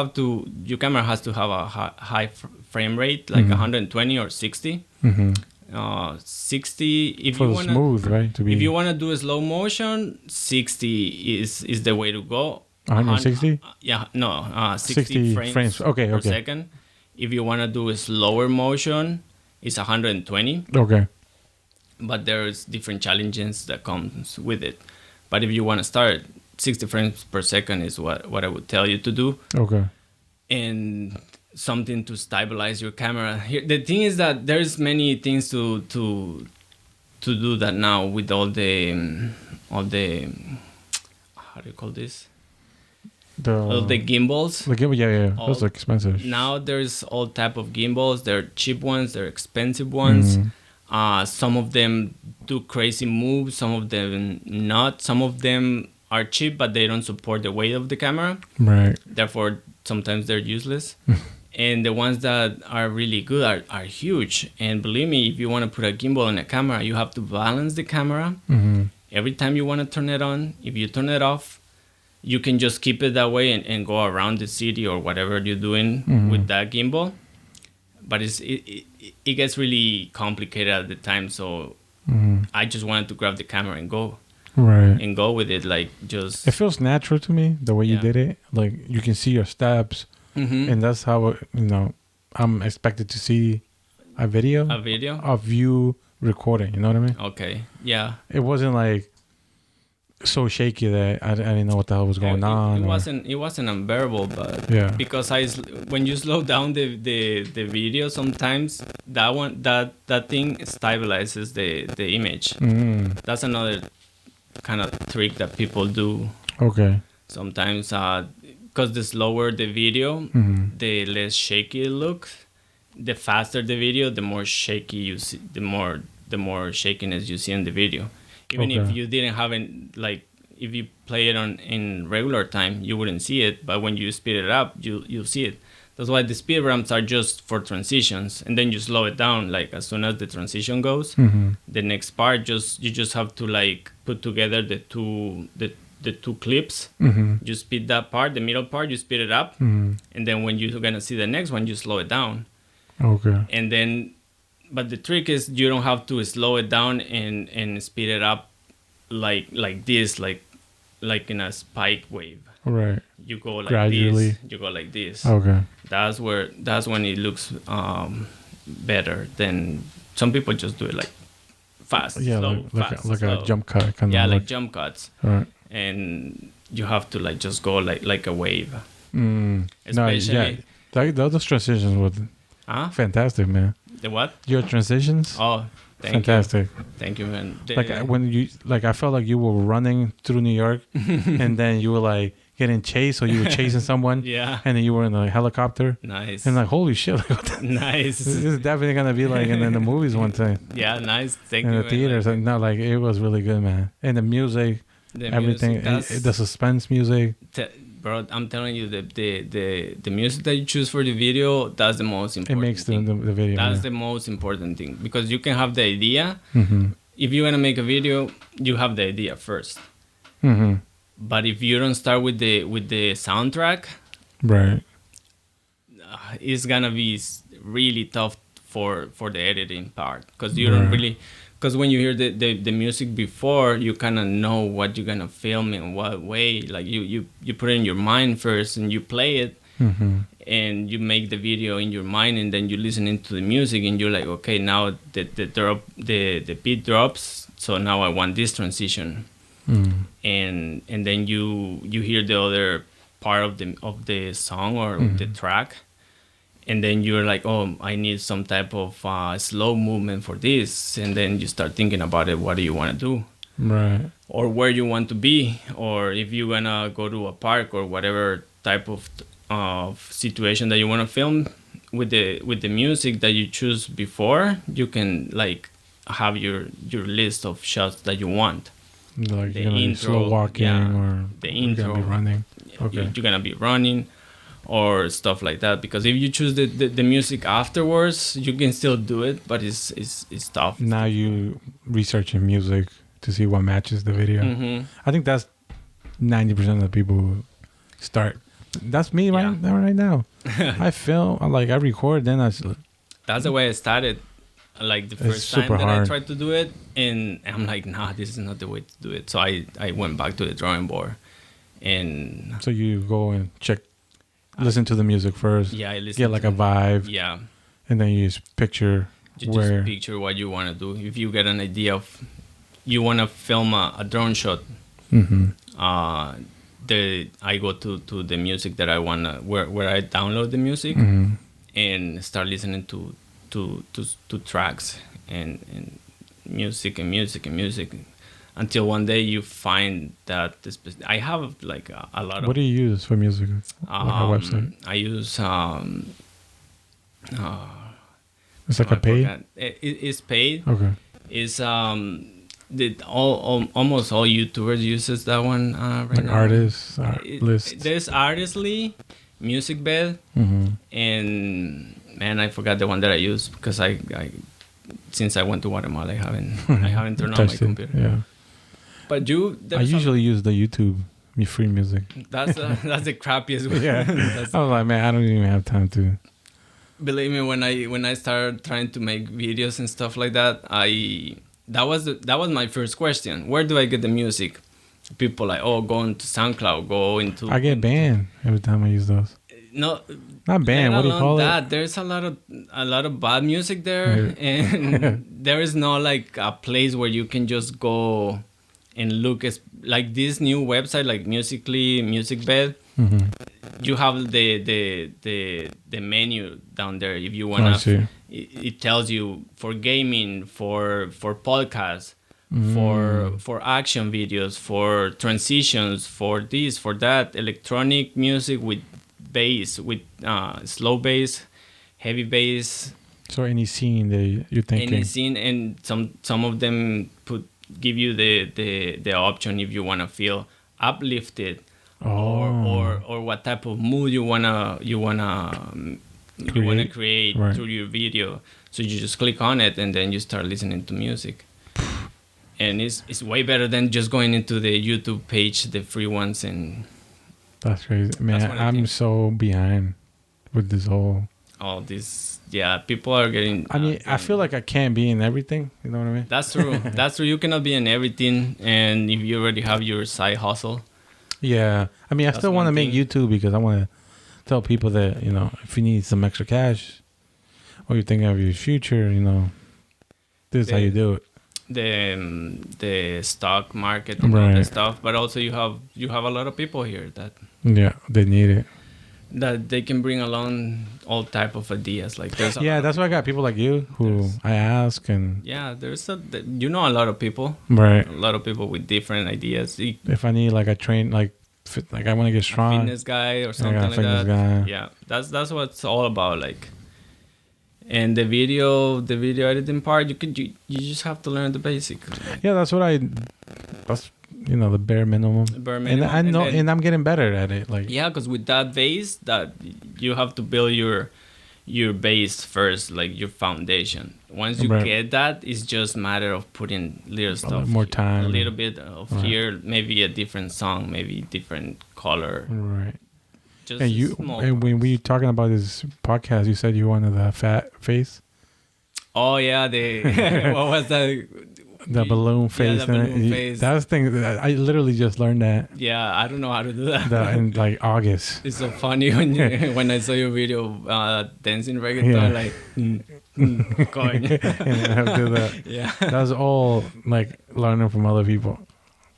camera has to have a high frame rate, like 120 or 60. 60 if for you want smooth, right? If you want to do a slow motion, 60 is the way to go. 160? 60 frames per second. If you want to do a slower motion, it's 120. Okay. But there's different challenges that comes with it. But if you want to start, 60 frames per second is what I would tell you to do. Okay. And something to stabilize your camera. Here, the thing is that there's many things to do that now with all the how do you call this? All the gimbals. The gimbal, yeah. Those are expensive. Now there's all type of gimbals. There are cheap ones. There are expensive ones. Some of them do crazy moves. Some of them not. Some of them are cheap, but they don't support the weight of the camera. Right. Therefore, sometimes they're useless. And the ones that are really good are huge. And believe me, if you want to put a gimbal in a camera, you have to balance the camera. Every time you want to turn it on, if you turn it off, you can just keep it that way and go around the city or whatever you're doing with that gimbal. But it gets really complicated at the time. So I just wanted to grab the camera and go. Right. And go with it, like just... It feels natural to me, the way you did it. Like, you can see your steps. And that's how, I'm expected to see a video. A video? Of you recording, you know what I mean? Okay, yeah. It wasn't like so shaky that I didn't know what the hell was going on. It wasn't unbearable, but because when you slow down the video, sometimes that thing stabilizes the image. That's another kind of trick that people do. Okay. Sometimes because the slower the video, the less shaky it looks. The faster the video, the more shaky you see, the more shakiness you see in the video. Even if you didn't have if you play it in regular time, you wouldn't see it. But when you speed it up, you'll see it. That's why the speed ramps are just for transitions, and then you slow it down. Like as soon as the transition goes, the next part you just have to put together the two clips. You speed that part, the middle part, you speed it up, and then when you're gonna see the next one, you slow it down. Okay. And then, but the trick is you don't have to slow it down and speed it up like this, like in a spike wave. Right. You go like gradually. This. You go like this. Okay. That's when it looks better than some people just do it like fast, Yeah, slow, like fast, like slow. a jump cut kind Yeah, of. like jump cuts, Right. and you have to like just go like a wave. No, yeah, Especially, those transitions were huh? fantastic, man. The what? Your transitions, Oh, fantastic. thank you, man. Like when you like, I felt like you were running through New York, and then you were like getting chased, or you were chasing someone, Yeah. and then you were in a helicopter, Nice. and like, holy shit, like, what the- Nice. this is definitely gonna be like in the movies one time. Yeah, nice. Thank In you. the man. theaters, Like, and not like it was really good, man. And the music, the everything, music, the suspense music, bro, I'm telling you, the music that you choose for the video, that's the most it important makes the thing. video. That's Yeah. the most important thing, because you can have the idea. Mm-hmm. If you want to make a video, you have the idea first. Mm-hmm. But if you don't start with the soundtrack, Right. it's gonna be really tough for the editing part, because you don't really, because when you hear the music before, you kind of know what you're gonna film in what way. Like you put it in your mind first, and you play it, Mm-hmm. and you make the video in your mind, and then you listen into the music, and you're like, okay, now the beat drops, so now I want this transition. And then you hear the other part of the song or the track, and then you're like, oh, I need some type of slow movement for this, and then you start thinking about it. What do you want to do, Right. or where you want to be, or if you're gonna go to a park or whatever type of situation that you want to film. With the music that you choose before, you can like have your list of shots that you want. Like The you're gonna be intro, slow walking, yeah, or the you're intro. gonna be running. Okay. You're gonna be running or stuff like that, because if you choose the music afterwards, you can still do it, but it's tough. Now you researching music to see what matches the video. Mm-hmm. I think that's 90% of the people who start. That's me right now. I record, then That's the way I started. Like the first time that I tried to do it, and I'm like, nah, this is not the way to do it. So I went back to the drawing board, and so you go and listen to the music first. Yeah, I listen. Get like a vibe. Yeah. And then you just picture just picture what you want to do. If you get an idea of you want to film a drone shot, I go to the music that I wanna where I download the music and start listening to tracks and music until one day you find that I have like a lot of. What do you use for music? Like a website? I use it's like a paid. It's paid. Okay. It's almost all YouTubers uses that one right like now. Artists lists. There's Artistly, Music Bed, and man, I forgot the one that I use because I since I went to Guatemala, I haven't turned on my computer. Yeah. But I usually use the YouTube free music. That's the crappiest one. Yeah. I was like, man, I don't even have time to. Believe me, when I started trying to make videos and stuff like that, that was my first question. Where do I get the music? People like, oh, go into SoundCloud, go into. I get banned every time I use those. No, not banned. What do you call it? There's a lot of bad music there, and there is no like a place where you can just go and look. Like this new website, like Musically, Music Bed. You have the menu down there if you wanna. It tells you for gaming, for podcasts, for action videos, for transitions, for this, for that, electronic music with bass, with slow bass, heavy bass. So any scene that you're thinking. Any scene, and some of them give you the option if you wanna feel uplifted. Or what type of mood you wanna create through your video. So you just click on it and then you start listening to music. And it's way better than just going into the YouTube page, the free ones. And that's crazy, man. I'm so behind with this whole. All this, yeah. People are getting. I mean, I feel like I can't be in everything. You know what I mean? That's true. That's true. You cannot be in everything, and if you already have your side hustle. Yeah, I mean, I still want to make YouTube because I want to tell people that, you know, if you need some extra cash or you're thinking of your future, you know, this is how you do it. the stock market and all that stuff, but also you have a lot of people here that they need it, that they can bring along all type of ideas. Like there's that's why I got people like you who I ask, and there's a lot of people, right? A lot of people with different ideas. If I need like a train, like I want to get strong, fitness guy or something like that. Guy. Yeah, that's what it's all about. Like, and the video editing part, you just have to learn the basics. Yeah, that's the bare minimum. And I know, and I'm getting better at it. Like, because with that base, that you have to build your base first, like your foundation. Once you get that, it's just a matter of putting little stuff, more time, a little bit of here, maybe a different song, maybe different color. Right. Just and when we were talking about this podcast, you said you wanted the fat face. Oh yeah, what was that? The balloon face. Yeah, the balloon face. That's the thing that I literally just learned that. Yeah, I don't know how to do that. In like August. It's so funny when I saw your video dancing reggaeton, going. And I do that. Yeah. That was all like learning from other people.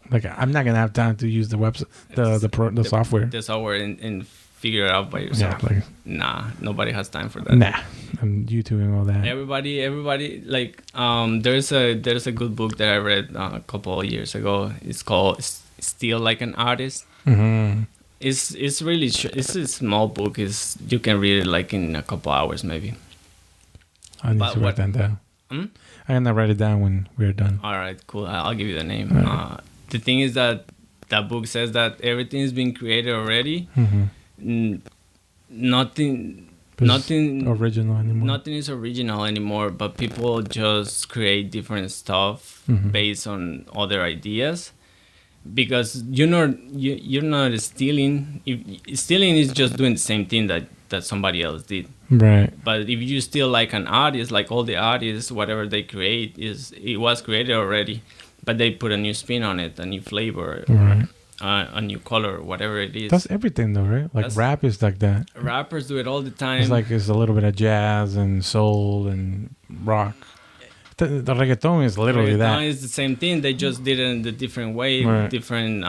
Like I'm not gonna have time to use the website, the software. The software and figure it out by yourself. Yeah, nah, nobody has time for that. Nah, I'm YouTubing all that. Everybody like there's a good book that I read a couple of years ago. It's called Still Like an Artist. Mm-hmm. It's really it's a small book. You can read it like in a couple hours maybe. I need to write that down. I'm gonna write it down when we're done. All right, cool. I'll give you the name. Right. The thing is that book says that everything is being created already. Mm-hmm. Nothing original anymore. Nothing is original anymore, but people just create different stuff based on other ideas, because you're not stealing. Stealing is just doing the same thing that somebody else did. Right. But if you steal like an artist, like all the artists, whatever they create it was created already, but they put a new spin on it, a new flavor. Right. A new color, whatever it is. That's everything though, right? Like rap is like that. Rappers do it all the time. It's a little bit of jazz and soul and rock. The reggaeton is literally that. Reggaeton is the same thing. They just did it in a different way, different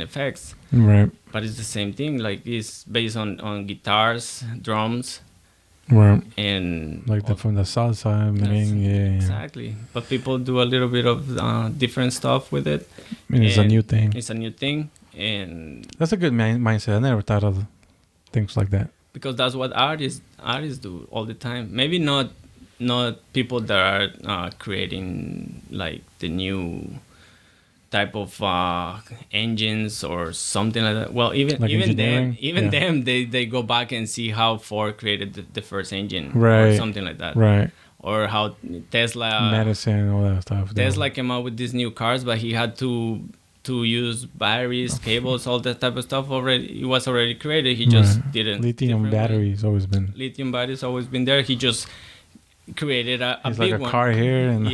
effects. Right. But it's the same thing. Like it's based on guitars, drums. Right. And like from the salsa, merengue. Exactly. But people do a little bit of different stuff with it. And it's a new thing. It's a new thing. And that's a good mindset. I never thought of things like that. Because that's what artists do all the time. Maybe not people that are creating like the new type of engines or something like that. Well, even them, they go back and see how Ford created the first engine, or something like that, right? Or how Tesla, medicine, all that stuff. Tesla came out with these new cars, but he had to use batteries, cables, all that type of stuff already. It was already created. He just didn't. Lithium batteries always been. Lithium batteries always been there. He just created a big like a one. Car here and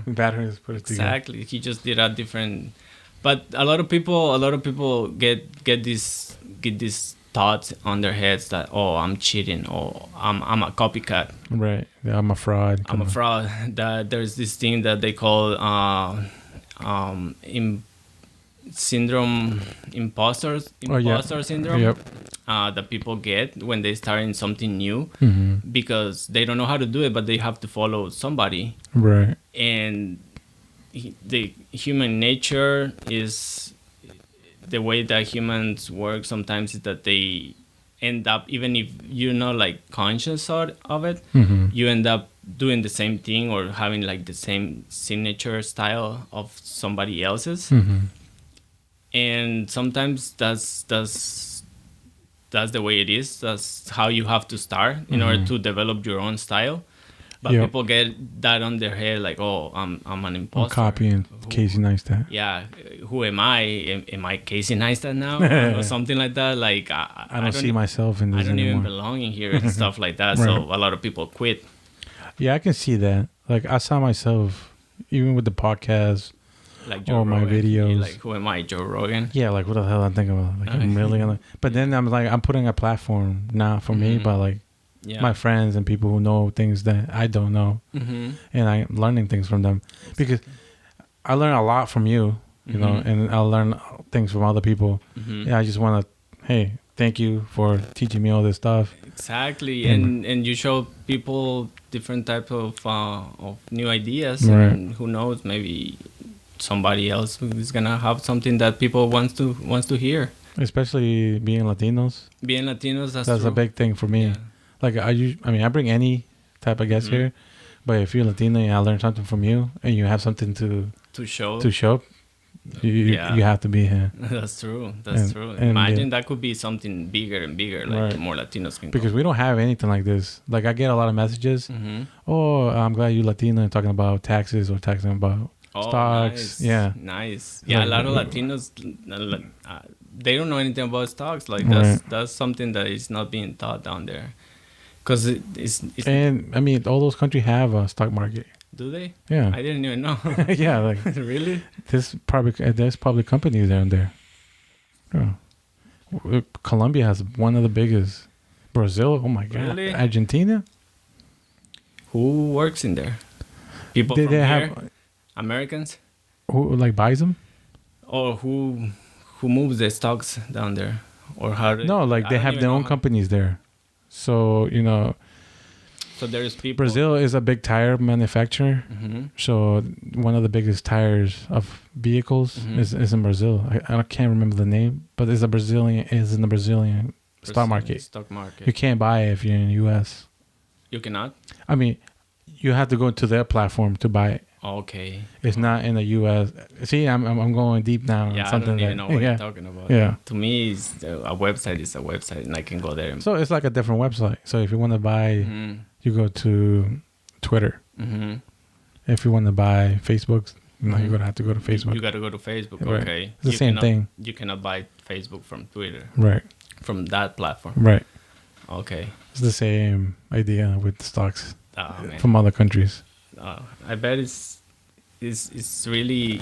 batteries put it together. Exactly. He just did a different. But a lot of people get these thoughts on their heads that I'm cheating, or I'm a copycat. Right. Yeah, I'm a fraud. I'm a fraud. That there's this thing that they call imposter syndrome. Yep. That people get when they start in something new, because they don't know how to do it, but they have to follow somebody. Right. And the human nature is the way that humans work sometimes is that they end up, even if you're not like conscious of it, you end up doing the same thing or having like the same signature style of somebody else's. And sometimes that's the way it is. That's how you have to start in order to develop your own style. But people get that on their head, like, I'm an imposter. I'm copying Casey Neistat. Yeah, who am I? Am I Casey Neistat now, or something like that? Like I don't see myself in this. I don't anymore. even belong in here and stuff like that. So a lot of people quit. Yeah, I can see that. Like I saw myself, even with the podcast, like Joe Rogan. My videos. Like, who am I, Joe Rogan? Yeah, like what the hell I'm thinking about? Like I'm really gonna. But then I'm like, I'm putting a platform now for me, but like. Yeah. my friends and people who know things that I don't know, and I'm learning things from them because I learn a lot from you, you know, and I'll learn things from other people. Yeah, I just want to, hey, thank you for teaching me all this stuff. Exactly, and you show people different types of new ideas, and who knows, maybe somebody else is gonna have something that people wants to hear. Especially being Latinos. Being Latinos, that's a true. big thing for me. Yeah. Like I bring any type of guest here, but if you're Latino and I learn something from you, and you have something to show, you have to be here. That's true. That's true. And imagine that could be something bigger and bigger, like more Latinos can. Because we don't have anything like this. Like I get a lot of messages. Oh, I'm glad you're Latino and talking about taxes or talking about stocks. Nice. Yeah, nice. Yeah, like, a lot of Latinos, they don't know anything about stocks. Like that's something that is not being taught down there. Because it's and I mean, all those countries have a stock market. Do they? Yeah. I didn't even know. Yeah, like really? There's public companies down there. Oh. Colombia has one of the biggest. Brazil, oh my God. Really? Argentina. Who works in there? People from here? Have, Americans? Who like buys them? Or who moves the stocks down there? Or how? No, like they have their own companies there. So you know. So there's people. Brazil is a big tire manufacturer. So one of the biggest tires of vehicles is in Brazil. I can't remember the name, but it's in the Brazilian stock market. You can't buy it if you're in the U.S. You cannot? I mean, you have to go to their platform to buy it. Okay. It's not in the U.S. See, I'm going deep now. Yeah, something I don't even know what you're talking about. Yeah. To me, a website is a website, and I can go there. So it's like a different website. So if you want to buy, you go to Twitter. If you want to buy Facebook, you're going to have to go to Facebook. You got to go to Facebook. Right. Okay. It's the same thing. You cannot buy Facebook from Twitter. Right. From that platform. Right. Okay. It's the same idea with stocks from other countries. I bet it's really,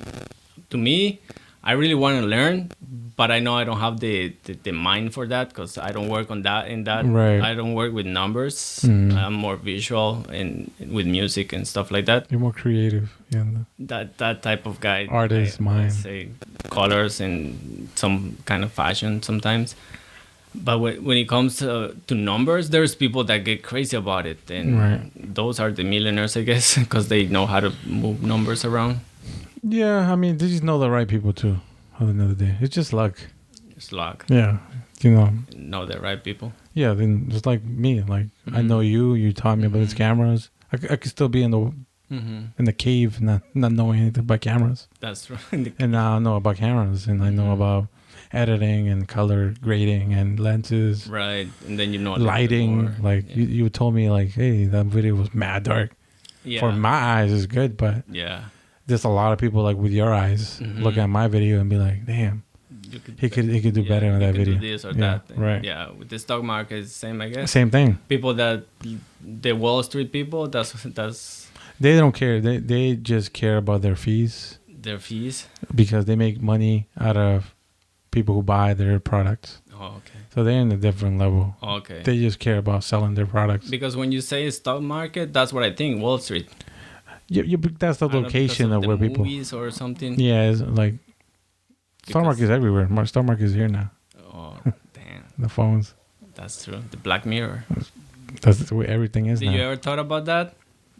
to me, I really want to learn, but I know I don't have the mind for that because I don't work on that Right. I don't work with numbers. I'm more visual and with music and stuff like that. You're more creative. Yeah. That type of guy. Artist mind. Say colors and some kind of fashion sometimes. But when it comes to numbers, there's people that get crazy about it. And those are the millionaires, I guess, because they know how to move numbers around. Yeah, I mean, they just know the right people, too, at the end of the day. It's just luck. It's luck. Yeah, you know. Know the right people. Yeah, then it's like me. Like, I know you taught me about these cameras. I could still be in the cave not knowing anything about cameras. That's right. And now I know about cameras, and I know about editing and color grading and lenses. Right, and then you know lighting. Like you told me, like, hey, that video was mad dark. Yeah. For my eyes, it's good, but there's a lot of people like with your eyes look at my video and be like, damn, he could do better on that video. Do this or that. Right. Yeah, with the stock market, it's the same, I guess. Same thing. People the Wall Street people, that's. They don't care. They just care about their fees. Their fees. Because they make money out of people who buy their products. Oh, okay. So they're in a different level. Okay. They just care about selling their products. Because when you say stock market, that's what I think, Wall Street. Yeah, that's the location of where people. Movies or something. Yeah, it's like stock market is everywhere. Stock market is here now. Oh, damn. The phones. That's true. The Black Mirror. That's where everything is now. Did you ever thought about that?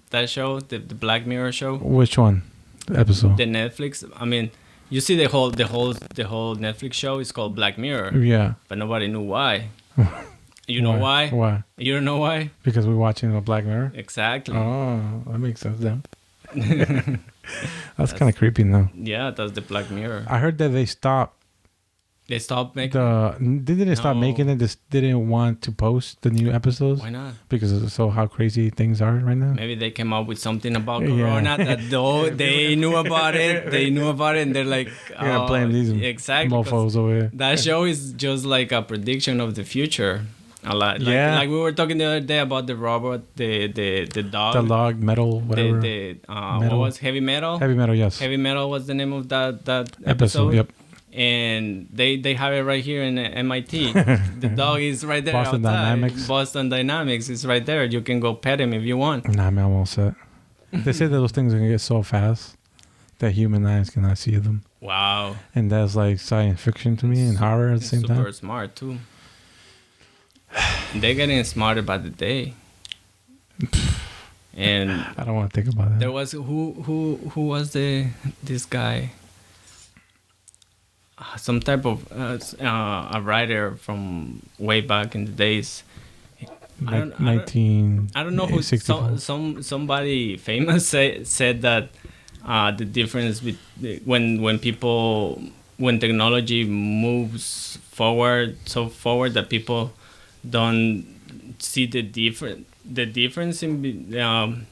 That show, the Black Mirror show? Which one? The episode? The Netflix. I mean, you see the whole Netflix show is called Black Mirror. Yeah. But nobody knew why. You know why? Why? You don't know why? Because we're watching a Black Mirror? Exactly. Oh, that makes sense then. That's kind of creepy now. Yeah, that's the Black Mirror. I heard that they stopped. They stopped making Didn't they stop making it? They didn't want to post the new episodes. Why not? Because of how crazy things are right now. Maybe they came up with something about Corona that though they knew about it. They knew about it and they're like, yeah, blame these mofos over here. That show is just like a prediction of the future. A lot. Like we were talking the other day about the robot, the dog. The log, metal, whatever. What was Heavy Metal? Heavy Metal, yes. Heavy Metal was the name of that episode. Yep. and they have it right here in MIT. The dog is right there Boston outside. Dynamics. Boston Dynamics is right there. You can go pet him if you want. Nah, man, I'm all set. They say that those things are gonna get so fast that human eyes cannot see them, Wow. and that's like science fiction to me and horror at the same time. Super smart too. They're getting smarter by the day. And I don't want to think about that. there was who was this guy? Some type of a writer from way back in the days. I don't know who. Somebody famous said that the difference when technology moves forward so forward that people don't see the difference in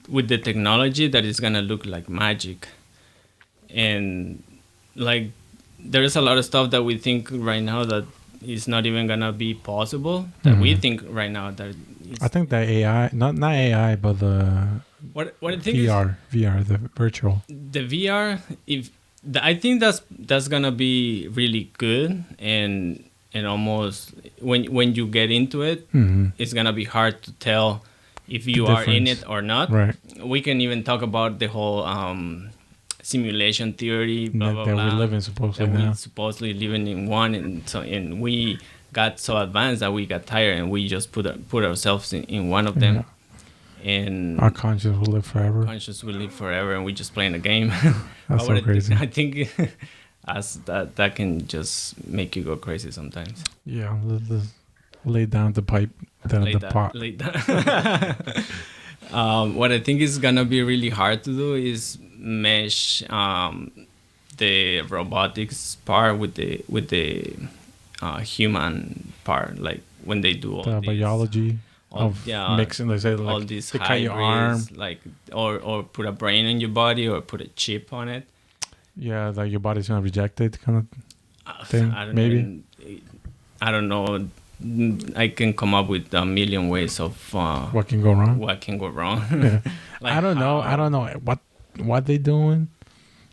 with the technology, that is gonna look like magic. And like there's a lot of stuff that we think right now that is not even gonna be possible, that we think right now that I think that AI, not AI, but the what I think VR, the virtual. The VR, I think that's gonna be really good, and almost when you get into it, it's gonna be hard to tell if you are in it or not. Right. We can even talk about the whole simulation theory, blah blah that blah. We live in supposedly that now. we supposedly living in one, and we got so advanced that we got tired and we just put ourselves in one of them. And our conscience will live forever. And we just playing a game. That's so crazy. I think that can just make you go crazy sometimes. Yeah, lay down the pipe, the pot. Lay down. What I think is gonna be really hard to do is mesh the robotics part with the human part, like when they do all the these, biology of mixing. They say like all these they cut your arm, like or put a brain in your body or put a chip on it. Yeah, like your body's gonna reject it, kind of thing. I don't know. I can come up with a million ways of what can go wrong. Yeah. Like I don't know what they doing.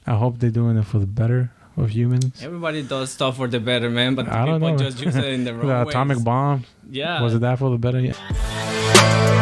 I hope they're doing it for the better of humans. Everybody does stuff for the better, man, but I don't know. Just use it in the wrong The ways. atomic bomb. Yeah. Was it that for the better? Yeah.